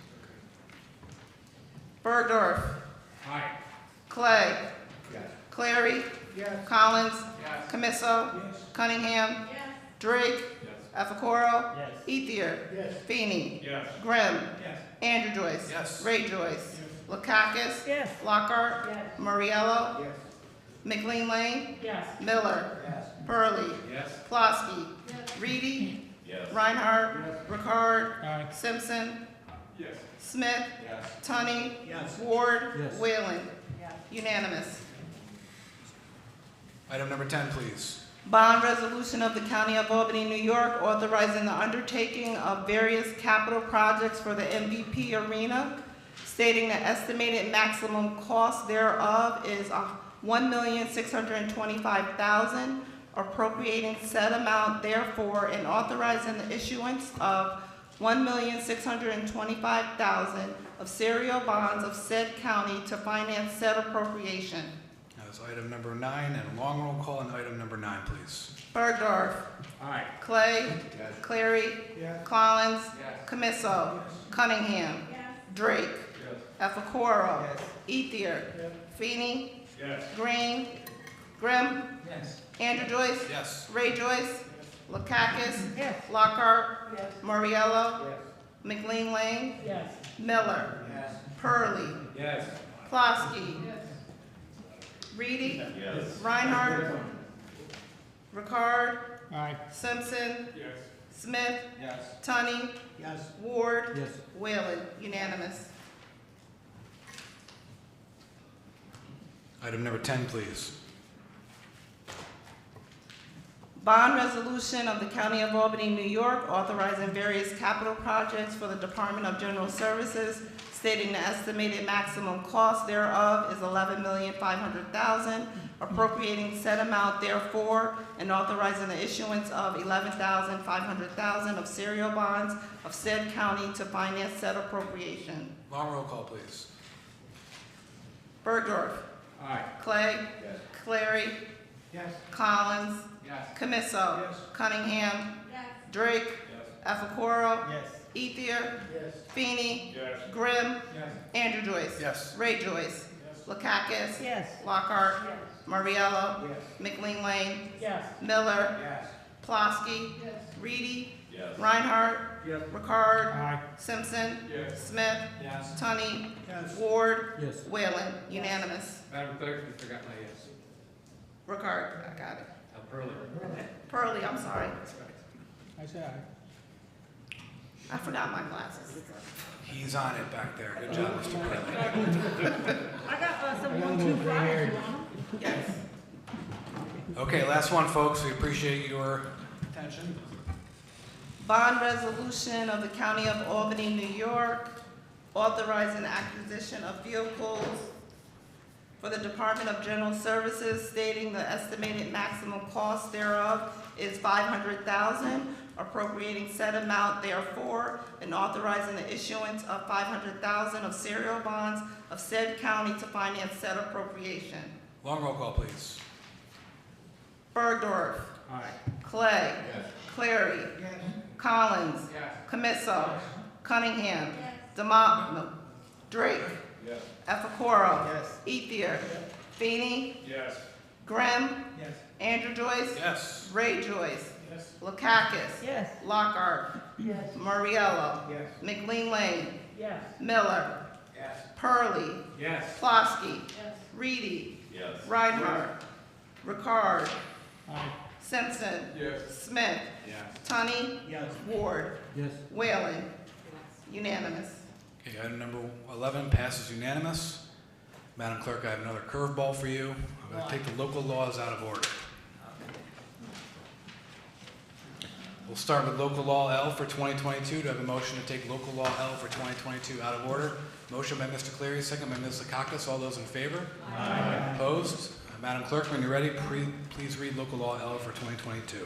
Bergdorf. Aye. Clay. Yes. Clary. Yes. Collins. Yes. Camisso. Yes. Cunningham. Yes. Drake. Yes. Epicoro. Yes. Ethier. Yes. Feeny. Yes. Grimm. Yes. Andrew Joyce. Yes. Ray Joyce. Lakakis. Yes. Lockhart. Yes. Muriello. Yes. McLean Lane. Yes. Miller. Yes. Purley. Yes. Plosky. Yes. Reedy. Yes. Reinhardt. Ricard. Aye. Simpson. Yes. Smith. Yes. Tunney. Yes. Ward. Yes. Whalen. Yes. Unanimous. Item number 10, please. Bond resolution of the County of Albany, New York, authorizing the undertaking of various capital projects for the MVP Arena, stating the estimated maximum cost thereof is $1,625,000, appropriating said amount therefore, and authorizing the issuance of $1,625,000 of serial bonds of said county to finance said appropriation. That's item number 9, and a long roll call on item number 9, please. Bergdorf. Aye. Clay. Yes. Clary. Yes. Collins. Yes. Camisso. Cunningham. Yes. Drake. Yes. Epicoro. Yes. Ethier. Yes. Feeny. Yes. Green. Grimm. Yes. Andrew Joyce. Yes. Ray Joyce. Lakakis. Yes. Lockhart. Yes. Muriello. Yes. McLean Lane. Yes. Miller. Yes. Purley. Yes. Plosky. Yes. Reedy. Yes. Reinhardt. Ricard. Aye. Simpson. Yes. Smith. Yes. Tunney. Yes. Ward. Yes. Whalen. Unanimous. Item number 10, please. Bond resolution of the County of Albany, New York, authorizing various capital projects for the Department of General Services, stating the estimated maximum cost thereof is $11,500,000, appropriating said amount therefore, and authorizing the issuance of $11,500,000 of serial bonds of said county to finance said appropriation. Long roll call, please. Bergdorf. Aye. Clay. Clary. Yes. Collins. Yes. Camiso. Yes. Cunningham. Yes. Drake. Efacoro. Yes. Ethier. Yes. Feeney. Yes. Grimm. Yes. Andrew Joyce. Yes. Ray Joyce. Lakakis. Yes. Lockhart. Yes. Mariello. Yes. McLean Lane. Yes. Miller. Yes. Plosky. Yes. Reedy. Yes. Reinhardt. Yes. Ricard. Aye. Simpson. Yes. Smith. Yes. Tunney. Yes. Ward. Yes. Whalen. Unanimous. Madam Clerk, you forgot my yes. Ricard. I got it. Pearly. Pearly, I'm sorry. I said aye. I forgot my glasses. He's on it back there. Good job, Mr. President. I got some 1-2 flyers. Yes. Okay, last one, folks. We appreciate your attention. Bond resolution of the County of Albany, New York, authorizing acquisition of vehicles for the Department of General Services, stating the estimated maximum cost thereof is $500,000, appropriating said amount therefore, and authorizing the issuance of $500,000 of serial bonds of said county to finance said appropriation. Long roll call, please. Bergdorf. Aye. Clay. Yes. Clary. Yes. Collins. Yes. Camiso. Cunningham. Yes. Drake. Yes. Efacoro. Yes. Ethier. Feeney. Yes. Grimm. Yes. Andrew Joyce. Yes. Ray Joyce. Yes. Lakakis. Yes. Lockhart. Yes. Mariello. Yes. McLean Lane. Yes. Miller. Yes. Tunney. Yes. Plosky. Yes. Reedy. Yes. Reinhardt. Ricard. Aye. Simpson. Yes. Smith. Yes. Tunney. Yes. Ward. Yes. Whalen. Unanimous. Okay, item number 11 passes unanimous. Madam Clerk, I have another curveball for you. I'm going to take the local laws out of order. We'll start with local law L for 2022. Do I have a motion to take local law L for 2022 out of order? Motion by Mr. Cleary, second by Ms. Lakakis. All those in favor? Aye. Opposed? Madam Clerk, when you're ready, please read local law L for 2022.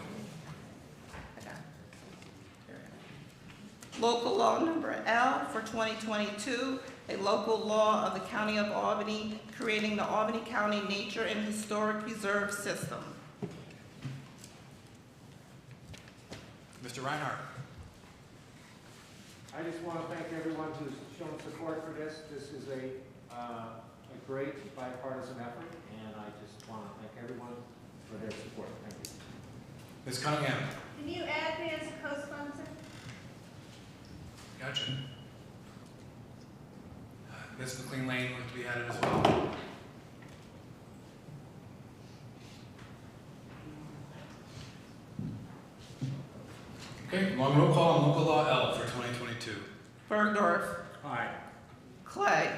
Local law number L for 2022, a local law of the County of Albany creating the Albany County Nature and Historic Reserve System. Mr. Reinhardt. I just want to thank everyone who's shown support for this. This is a great bipartisan effort, and I just want to thank everyone for their support. Thank you. Ms. Cunningham. Can you add me as a co-sponsor? Gotcha. Ms. McLean Lane would be added as well. Okay, long roll call on local law L for 2022. Bergdorf. Aye. Clay.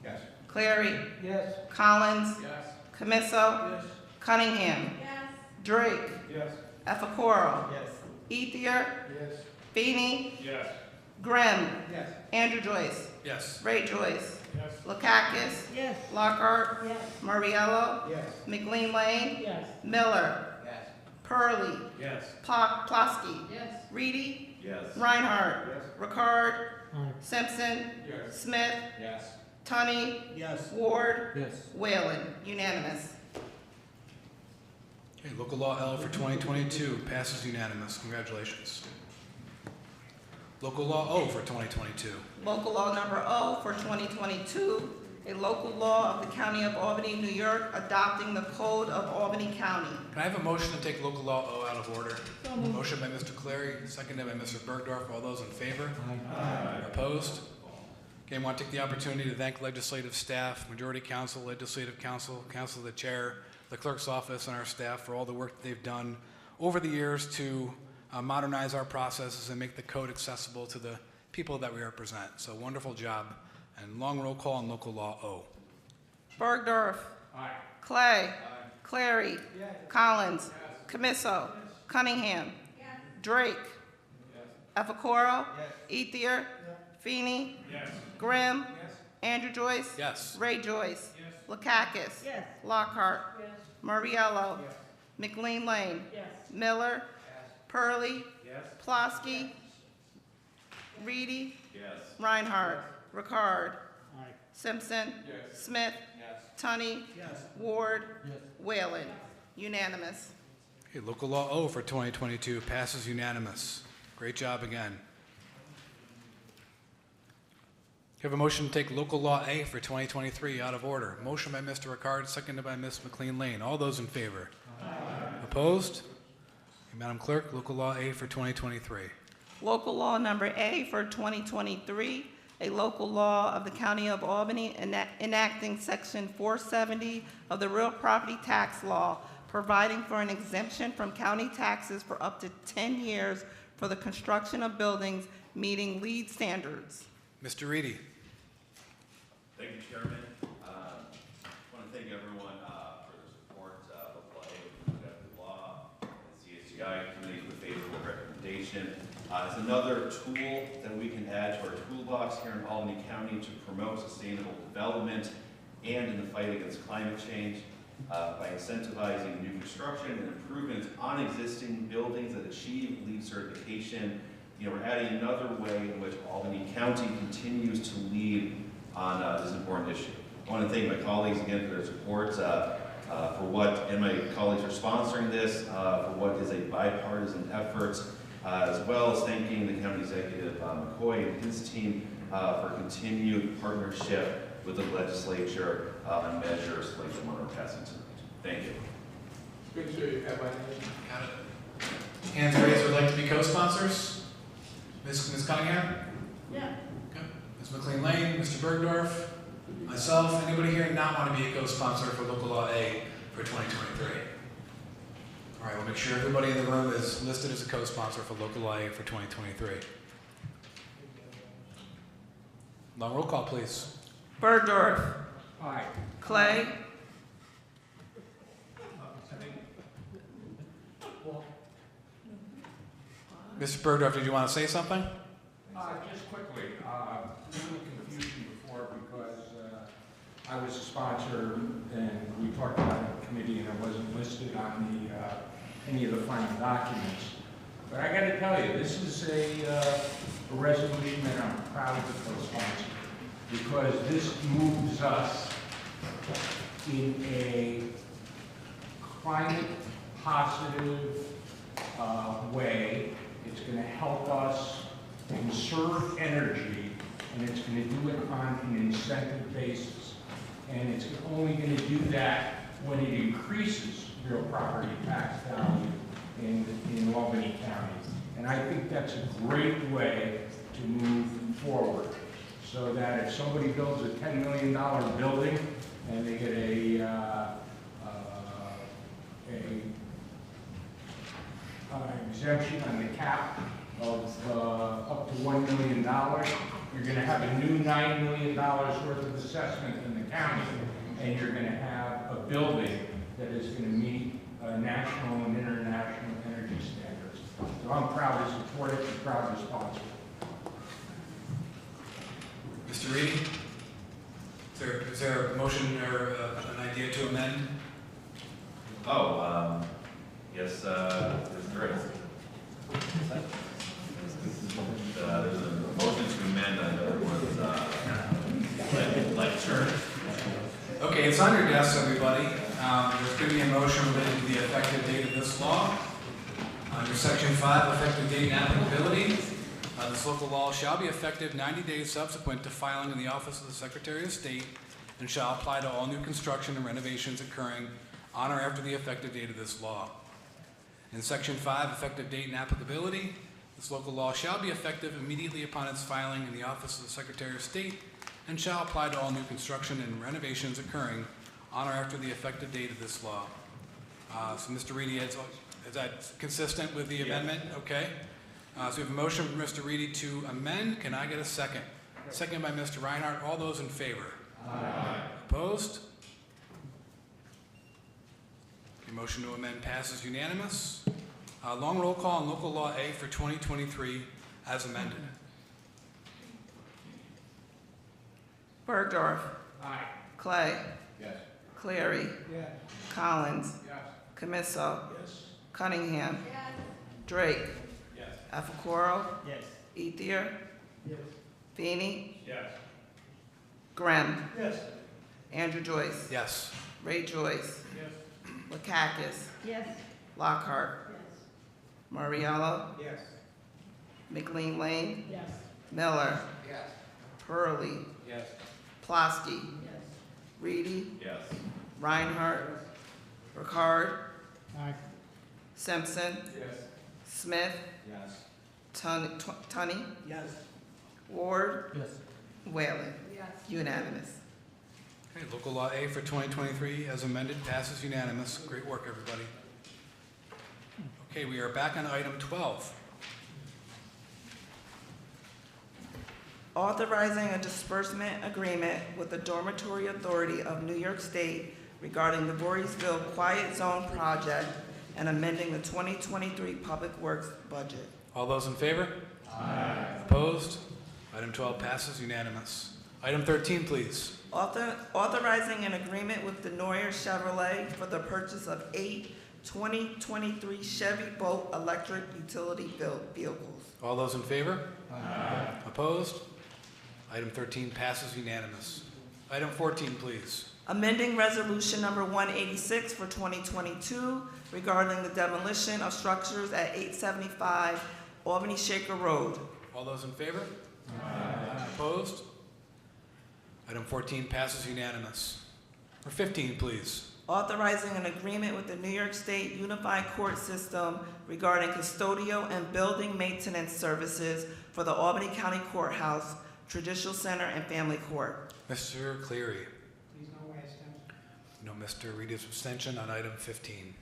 Yes. Clary. Yes. Collins. Yes. Camiso. Yes. Cunningham. Yes. Drake. Yes. Efacoro. Yes. Ethier. Yes. Feeney. Yes. Grimm. Yes. Andrew Joyce. Yes. Ray Joyce. Yes. Lakakis. Yes. Lockhart. Yes. Mariello. Yes. McLean Lane. Yes. Miller. Yes. Pearly. Yes. Plosky. Yes. Reedy. Yes. Reinhardt. Yes. Ricard. Aye. Simpson. Yes. Smith. Yes. Tunney. Yes. Ward. Yes. Whalen. Unanimous. Okay, local law L for 2022 passes unanimous. Congratulations. Local law O for 2022. Local law number O for 2022, a local law of the County of Albany, New York, adopting the Code of Albany County. Can I have a motion to take local law O out of order? Motion by Mr. Clary, seconded by Mr. Bergdorf. All those in favor? Aye. Opposed? Okay, I want to take the opportunity to thank legislative staff, majority council, legislative council, council of the chair, the clerk's office, and our staff for all the work that they've done over the years to modernize our processes and make the code accessible to the people that we represent. So wonderful job. And long roll call on local law O. Bergdorf. Aye. Clay. Clary. Collins. Camiso. Cunningham. Drake. Epicoro. Ethier. Feeney. Grimm. Andrew Joyce. Yes. Ray Joyce. Lakakis. Lockhart. Murriello. McLean Lane. Miller. Purley. Plosky. Reedy. Reinhardt. Ricard. Simpson. Smith. Tunney. Ward. Whalen. Unanimous. Okay, local law O for 2022 passes unanimous. Great job again. You have a motion to take local law A for 2023 out of order. Motion by Mr. Ricard, seconded by Ms. McLean Lane. All those in favor? Opposed? Okay, Madam Clerk, local law A for 2023. Local law number A for 2023, a local law of the County of Albany enacting Section 470 of the Real Property Tax Law, providing for an exemption from county taxes for up to 10 years for the construction of buildings meeting LEED standards. Mr. Reedy. Thank you, Chairman. I want to thank everyone for their support of local A, which is the law, and CSGI committee for the favorable recommendation. It's another tool that we can add to our toolbox here in Albany County to promote sustainable development and in the fight against climate change by incentivizing new construction and improvements on existing buildings that achieve LEED certification. We're adding another way in which Albany County continues to lead on this important issue. I want to thank my colleagues again for their support and my colleagues are sponsoring this for what is a bipartisan effort, as well as thanking the county executive McCoy and his team for continued partnership with the legislature on measures like the one we're passing tonight. Thank you. Good to have my name. Got it. Hands raised would like to be co-sponsors. Ms. Cunningham? Yeah. Okay. Ms. McLean Lane, Mr. Bergdorf, myself, anybody here not want to be a co-sponsor for local law A for 2023? All right, we'll make sure everybody in the room is listed as a co-sponsor for local law A for 2023. Long roll call, please. Bergdorf. Aye. Clay. Mr. Bergdorf, did you want to say something? Just quickly, a little confusion before because I was a sponsor and we talked about it in the committee and it wasn't listed on any of the final documents. But I got to tell you, this is a resolution that I'm proud to co-sponsor because this moves us in a climate positive way. It's going to help us conserve energy, and it's going to do it on an incentive basis. And it's only going to do that when it increases real property tax value in Albany County. And I think that's a great way to move forward. So that if somebody builds a $10 million building and they get exemption on the cap of up to $1 million, you're going to have a new $9 million worth of assessment in the county, and you're going to have a building that is going to meet national and international energy standards. So I'm proud to support it and proud to sponsor it. Mr. Reedy? Is there a motion or an idea to amend? Yes, there is. There's a motion to amend on everyone's lecture. Okay, it's on your desk, everybody. There's going to be a motion related to the effective date of this law. Under Section 5, effective date and applicability, this local law shall be effective 90 days subsequent to filing in the Office of the Secretary of State and shall apply to all new construction and renovations occurring on or after the effective date of this law. In Section 5, effective date and applicability, this local law shall be effective immediately upon its filing in the Office of the Secretary of State and shall apply to all new construction and renovations occurring on or after the effective date of this law. So Mr. Reedy, is that consistent with the amendment? Okay. So we have a motion from Mr. Reedy to amend. Can I get a second? Second by Mr. Reinhardt. All those in favor? Aye. Opposed? Okay, The motion to amend passes unanimous. Long roll call on local law A for 2023 as amended. Bergdorf. Aye. Clay. Yes. Cleary. Yes. Collins. Yes. Camisso. Yes. Cunningham. Drake. Yes. Alfacoro. Yes. Ethier. Yes. Feeney. Yes. Graham. Yes. Andrew Joyce. Yes. Ray Joyce. Yes. Lakakis. Yes. Lockhart. Mariello. Yes. McLean Lane. Yes. Miller. Yes. Hurley. Yes. Plosky. Yes. Reedy. Yes. Reinhardt. Ricard. Aye. Simpson. Yes. Smith. Yes. Tunney. Yes. Ward. Yes. Whalen. Yes. Unanimous. Okay, local law A for 2023 as amended passes unanimous. Great work, everybody. Okay, we are back on item 12. Authorizing a disbursement agreement with the Dormitory Authority of New York State regarding the Voorheesville Quiet Zone project and amending the 2023 Public Works budget. All those in favor? Aye. Opposed? Item 12 passes unanimous. Item 13, please. Authorizing an agreement with Denoyer Chevrolet for the purchase of 8 2023 Chevy Bolt electric utility vehicles. All those in favor? Aye. Opposed? Item 13 passes unanimous. Item 14, please. Amending Resolution Number 186 for 2022 regarding the demolition of structures at 875 Albany Shaker Road. All those in favor? Aye. Opposed? Item 14 passes unanimous. Number 15, please. Authorizing an agreement with the New York State Unified Court System regarding custodial and building maintenance services for the Albany County Courthouse, Traditional Center, and Family Court. Mr. Cleary. Please no way abstention. No Mr. Reed's abstention on item 15.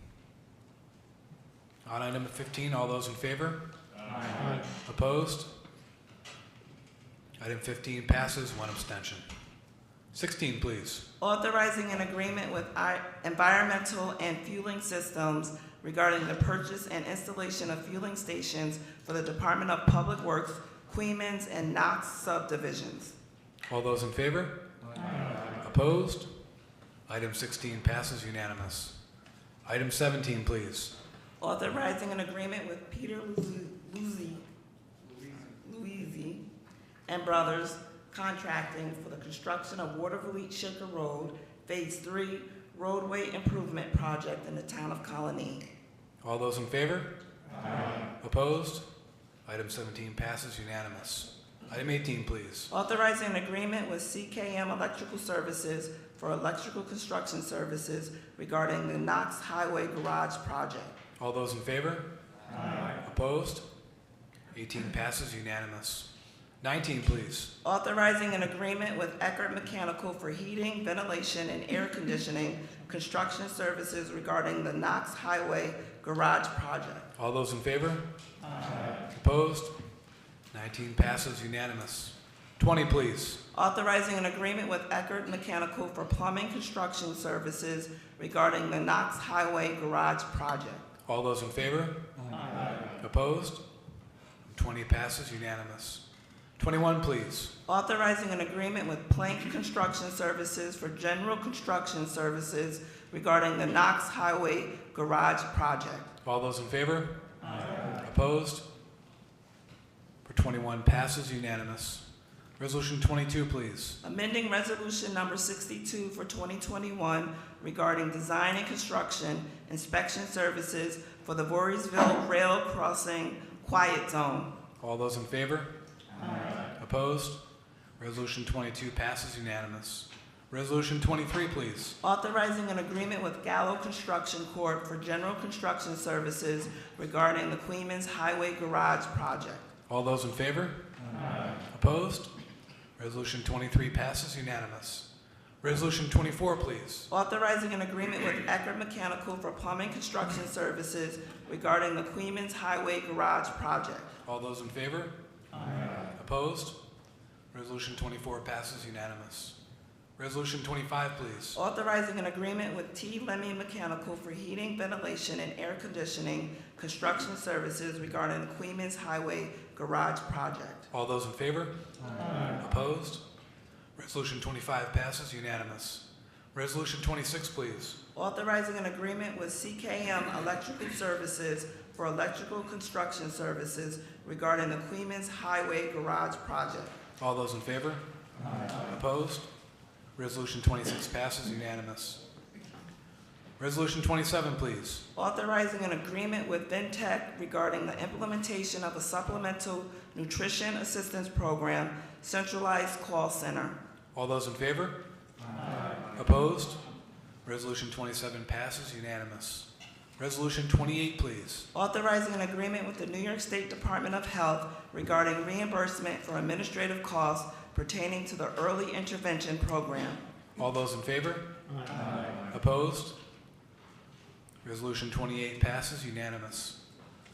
On item 15, all those in favor? Aye. Opposed? Item 15 passes, one abstention. 16, please. Authorizing an agreement with Environmental and Fueling Systems regarding the purchase and installation of fueling stations for the Department of Public Works, Queens, and Knox subdivisions. All those in favor? Aye. Opposed? Item 16 passes unanimous. Item 17, please. Authorizing an agreement with Peter Luisi and Brothers Contracting for the construction of Waterville Shaker Road, Phase 3 roadway improvement project in the town of Colony. All those in favor? Aye. Opposed? Item 17 passes unanimous. Item 18, please. Authorizing an agreement with CKM Electrical Services for electrical construction services regarding the Knox Highway Garage project. All those in favor? Aye. Opposed? 18 passes unanimous. 19, please. Authorizing an agreement with Eckert Mechanical for heating, ventilation, and air conditioning construction services regarding the Knox Highway Garage project. All those in favor? Aye. Opposed? 19 passes unanimous. 20, please. Authorizing an agreement with Eckert Mechanical for plumbing construction services regarding the Knox Highway Garage project. All those in favor? Aye. Opposed? 20 passes unanimous. 21, please. Authorizing an agreement with Plank Construction Services for general construction services regarding the Knox Highway Garage project. All those in favor? Aye. Opposed? For 21 passes unanimous. Resolution 22, please. Amending Resolution Number 62 for 2021 regarding design and construction inspection services for the Voorheesville Rail Crossing Quiet Zone. All those in favor? Aye. Opposed? Resolution 22 passes unanimous. Resolution 23, please. Authorizing an agreement with Gallo Construction Corp. For general construction services regarding the Queens Highway Garage project. All those in favor? Aye. Opposed? Resolution 23 passes unanimous. Resolution 24, please. Authorizing an agreement with Eckert Mechanical for plumbing construction services regarding the Queens Highway Garage project. All those in favor? Aye. Opposed? Resolution 24 passes unanimous. Resolution 25, please. Authorizing an agreement with T. Lemmy Mechanical for heating, ventilation, and air conditioning construction services regarding the Queens Highway Garage project. All those in favor? Opposed? Resolution 25 passes unanimous. Resolution 26, please. Authorizing an agreement with CKM Electrical Services for electrical construction services regarding the Queens Highway Garage project. All those in favor? Opposed? Resolution 26 passes unanimous. Resolution 27, please. Authorizing an agreement with Ventec regarding the implementation of a supplemental nutrition assistance program, centralized call center. All those in favor? Opposed? Resolution 27 passes unanimous. Resolution 28, please. Authorizing an agreement with the New York State Department of Health regarding reimbursement for administrative costs pertaining to the early intervention program. All those in favor? Opposed? Resolution 28 passes unanimous.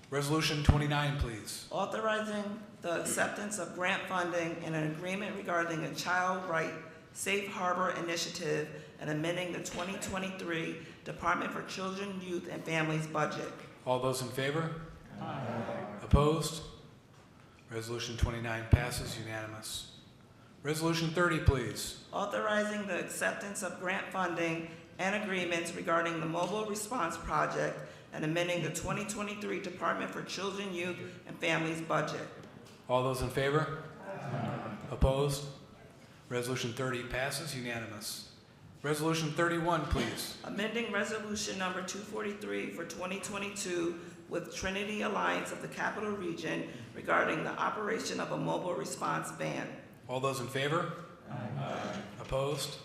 Resolution 29, please. Authorizing the acceptance of grant funding and an agreement regarding a child right safe harbor initiative and amending the 2023 Department for Children, Youth, and Families budget. All those in favor? Opposed? Resolution 29 passes unanimous. Resolution 30, please. Authorizing the acceptance of grant funding and agreements regarding the Mobile Response Project and amending the 2023 Department for Children, Youth, and Families budget. All those in favor? Opposed? Resolution 30 passes unanimous. Resolution 31, please. Amending Resolution Number 243 for 2022 with Trinity Alliance of the Capital Region regarding the operation of a mobile response van. All those in favor? Opposed?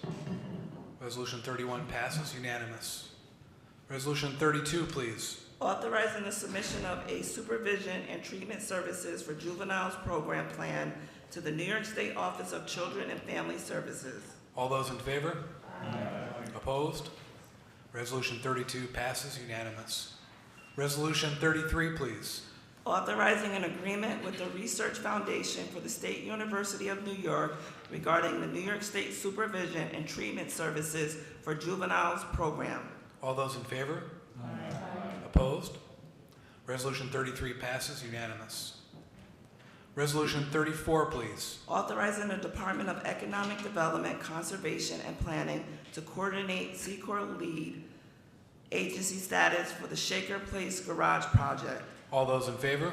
Resolution 31 passes unanimous. Resolution 32, please. Authorizing the submission of a supervision and treatment services for juveniles program plan to the New York State Office of Children and Family Services. All those in favor? Opposed? Resolution 32 passes unanimous. Resolution 33, please. Authorizing an agreement with the Research Foundation for the State University of New York regarding the New York State Supervision and Treatment Services for Juveniles program. All those in favor? Opposed? Resolution 33 passes unanimous. Resolution 34, please. Authorizing the Department of Economic Development, Conservation, and Planning to coordinate Secor lead agency status for the Shaker Place Garage project. All those in favor?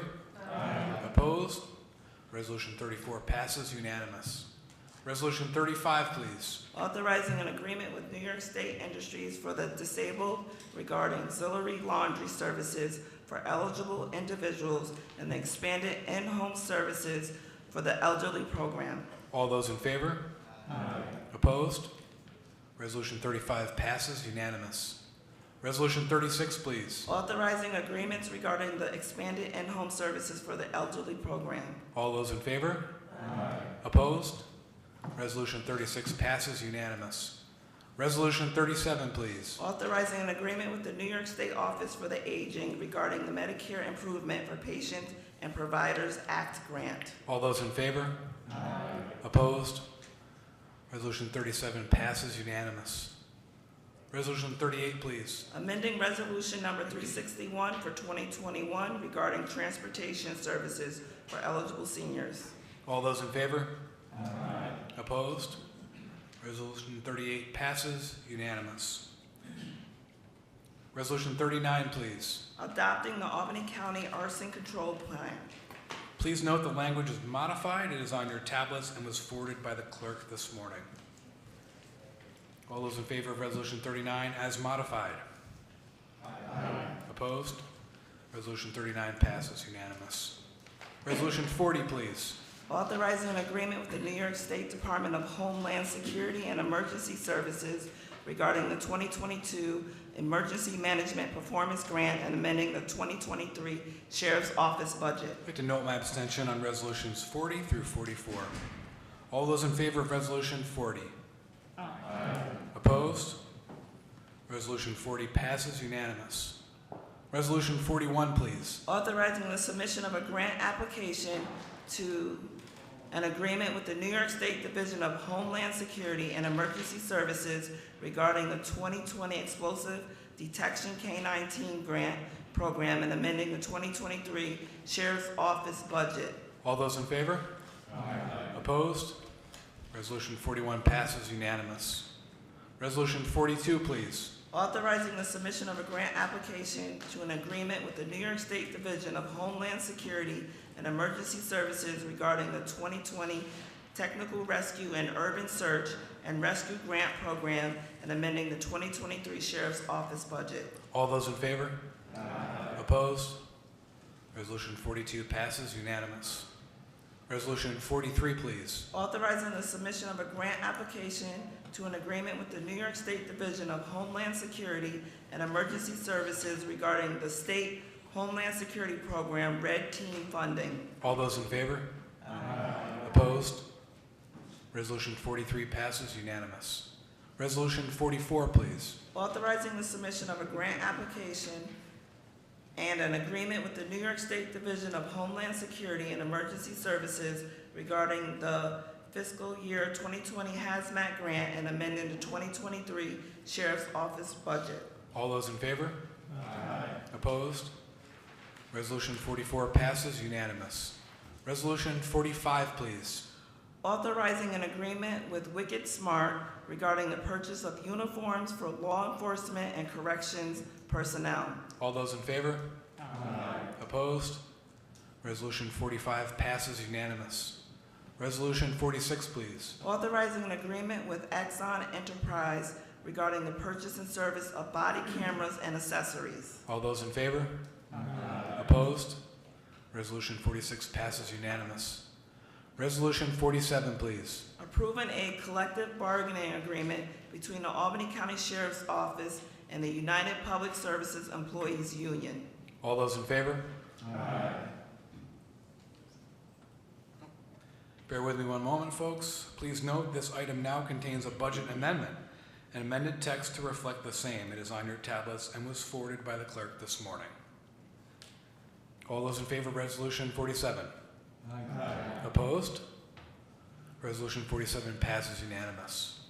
Opposed? Resolution 34 passes unanimous. Resolution 35, please. Authorizing an agreement with New York State Industries for the disabled regarding auxiliary laundry services for eligible individuals and the expanded in-home services for the elderly program. All those in favor? Opposed? Resolution 35 passes unanimous. Resolution 36, please. Authorizing agreements regarding the expanded in-home services for the elderly program. All those in favor? Opposed? Resolution 36 passes unanimous. Resolution 37, please. Authorizing an agreement with the New York State Office for the Aging regarding the Medicare Improvement for Patients and Providers Act grant. All those in favor? Opposed? Resolution 37 passes unanimous. Resolution 38, please. Amending Resolution Number 361 for 2021 regarding transportation services for eligible seniors. All those in favor? Opposed? Resolution 38 passes unanimous. Resolution 39, please. Adopting the Albany County Arson Control Plan. Please note the language is modified. It is on your tablets and was forwarded by the clerk this morning. All those in favor of Resolution 39 as modified? Opposed? Resolution 39 passes unanimous. Resolution 40, please. Authorizing an agreement with the New York State Department of Homeland Security and Emergency Services regarding the 2022 Emergency Management Performance Grant and amending the 2023 Sheriff's Office budget. I'd like to note my abstention on Resolutions 40 through 44. All those in favor of Resolution 40? Opposed? Resolution 40 passes unanimous. Resolution 41, please. Authorizing the submission of a grant application to an agreement with the New York State Division of Homeland Security and Emergency Services regarding the 2020 Explosive Detection K-19 grant program and amending the 2023 Sheriff's Office budget. All those in favor? Opposed? Resolution 41 passes unanimous. Resolution 42, please. Authorizing the submission of a grant application to an agreement with the New York State Division of Homeland Security and Emergency Services regarding the 2020 Technical Rescue and Urban Search and Rescue Grant Program and amending the 2023 Sheriff's Office budget. All those in favor? Opposed? Resolution 42 passes unanimous. Resolution 43, please. Authorizing the submission of a grant application to an agreement with the New York State Division of Homeland Security and Emergency Services regarding the State Homeland Security Program Red Team funding. All those in favor? Opposed? Resolution 43 passes unanimous. Resolution 44, please. Authorizing the submission of a grant application and an agreement with the New York State Division of Homeland Security and Emergency Services regarding the fiscal year 2020 hazmat grant and amending the 2023 Sheriff's Office budget. All those in favor? Opposed? Resolution 44 passes unanimous. Resolution 45, please. Authorizing an agreement with Wicked Smart regarding the purchase of uniforms for law enforcement and corrections personnel. All those in favor? Opposed? Resolution 45 passes unanimous. Resolution 46, please. Authorizing an agreement with Axon Enterprise regarding the purchase and service of body cameras and accessories. All those in favor? Opposed? Resolution 46 passes unanimous. Resolution 47, please. Approving a collective bargaining agreement between the Albany County Sheriff's Office and the United Public Services Employees Union. All those in favor? Bear with me one moment, folks. Please note this item now contains a budget amendment. An amended text to reflect the same. It is on your tablets and was forwarded by the clerk this morning. All those in favor of Resolution 47? Opposed? Resolution 47 passes unanimous.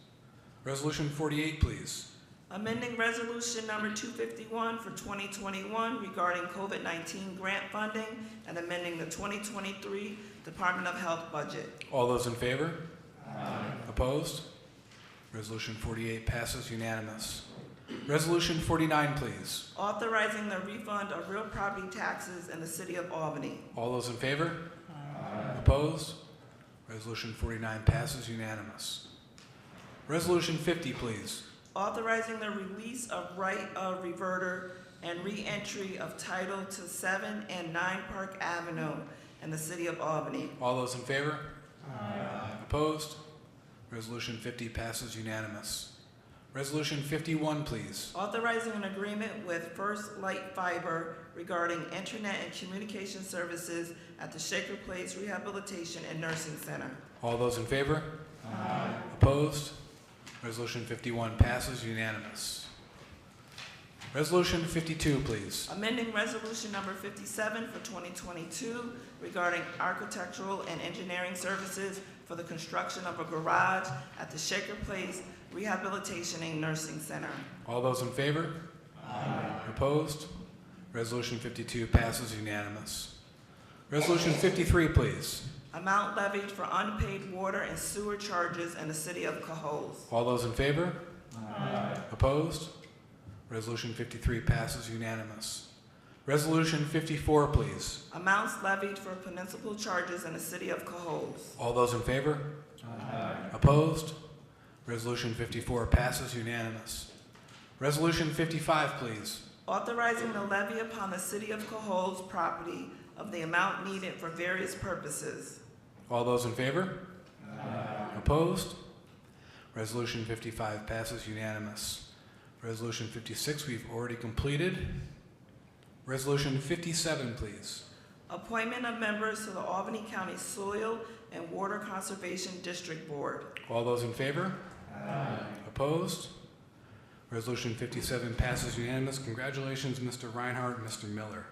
Resolution 48, please. Amending Resolution Number 251 for 2021 regarding COVID-19 grant funding and amending the 2023 Department of Health budget. All those in favor? Opposed? Resolution 48 passes unanimous. Resolution 49, please. Authorizing the refund of real property taxes in the City of Albany. All those in favor? Opposed? Resolution 49 passes unanimous. Resolution 50, please. Authorizing the release of right of reverter and re-entry of title to 7 and 9 Park Avenue in the City of Albany. All those in favor? Opposed? Resolution 50 passes unanimous. Resolution 51, please. Authorizing an agreement with First Light Fiber regarding internet and communication services at the Shaker Place Rehabilitation and Nursing Center. All those in favor? Opposed? Resolution 51 passes unanimous. Resolution 52, please. Amending Resolution Number 57 for 2022 regarding architectural and engineering services for the construction of a garage at the Shaker Place Rehabilitation and Nursing Center. All those in favor? Opposed? Resolution 52 passes unanimous. Resolution 53, please. Amount levied for unpaid water and sewer charges in the City of Cohoes. All those in favor? Opposed? Resolution 53 passes unanimous. Resolution 54, please. Amounts levied for municipal charges in the City of Cohoes. All those in favor? Opposed? Resolution 54 passes unanimous. Resolution 55, please. Authorizing the levy upon the City of Cohoes property of the amount needed for various purposes. All those in favor? Opposed? Resolution 55 passes unanimous. Resolution 56 we've already completed. Resolution 57, please. Appointment of members to the Albany County Soil and Water Conservation District Board. All those in favor? Opposed? Resolution 57 passes unanimous. Congratulations, Mr. Reinhardt and Mr. Miller.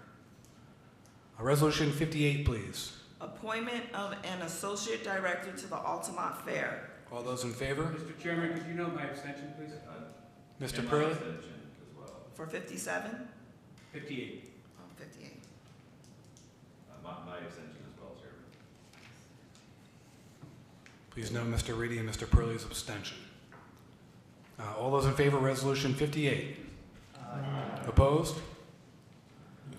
Resolution 58, please. Appointment of an associate director to the Altamont Fair. All those in favor? Mr. Chairman, could you note my abstention, please? Mr. And my Pearlie? extension as well. For 57? 58. Oh, 58. My extension as well, Chairman. Please note Mr. Reedy and Mr. Pearlie's abstention. All those in favor of Resolution 58? Opposed?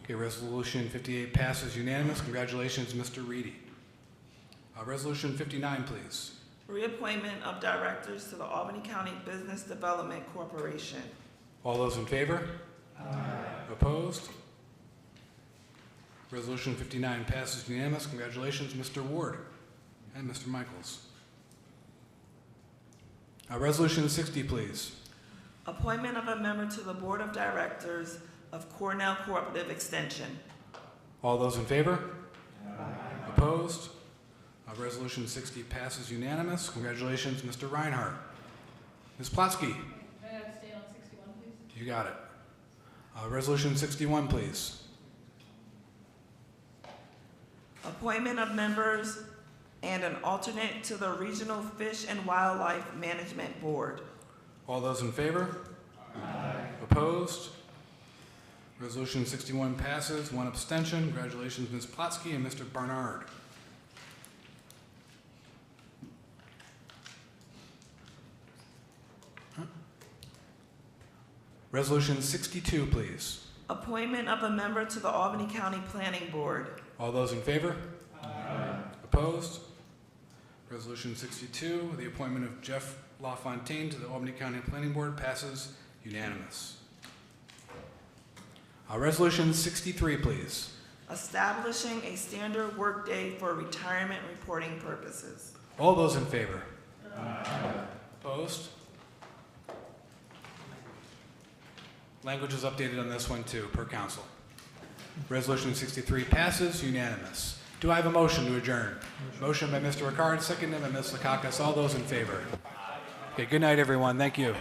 Okay, Resolution 58 passes unanimous. Congratulations, Mr. Reedy. Resolution 59, please. Reappointment of directors to the Albany County Business Development Corporation. All those in favor? Opposed? Resolution 59 passes unanimous. Congratulations, Mr. Ward and Mr. Michaels. Resolution 60, please. Appointment of a member to the Board of Directors of Cornell Cooperative Extension. All those in favor? Opposed? Resolution 60 passes unanimous. Congratulations, Mr. Reinhardt. Ms. Plotsky, May I abstain on 61, please? you got it. Resolution 61, please. Appointment of members and an alternate to the Regional Fish and Wildlife Management Board. All those in favor? Opposed? Resolution 61 passes, one abstention. Congratulations, Ms. Plotsky and Mr. Barnard. Resolution 62, please. Appointment of a member to the Albany County Planning Board. All those in favor? Opposed? Resolution 62, the appointment of Jeff LaFontaine to the Albany County Planning Board passes unanimous. Resolution 63, please. Establishing a standard workday for retirement reporting purposes. All those in favor? Opposed? Language is updated on this one too, per council. Resolution 63 passes unanimous. Do I have a motion to adjourn? Motion by Mr. Ricard, seconded by Ms. Lakakis. All those in favor? Okay, good night, everyone. Thank you.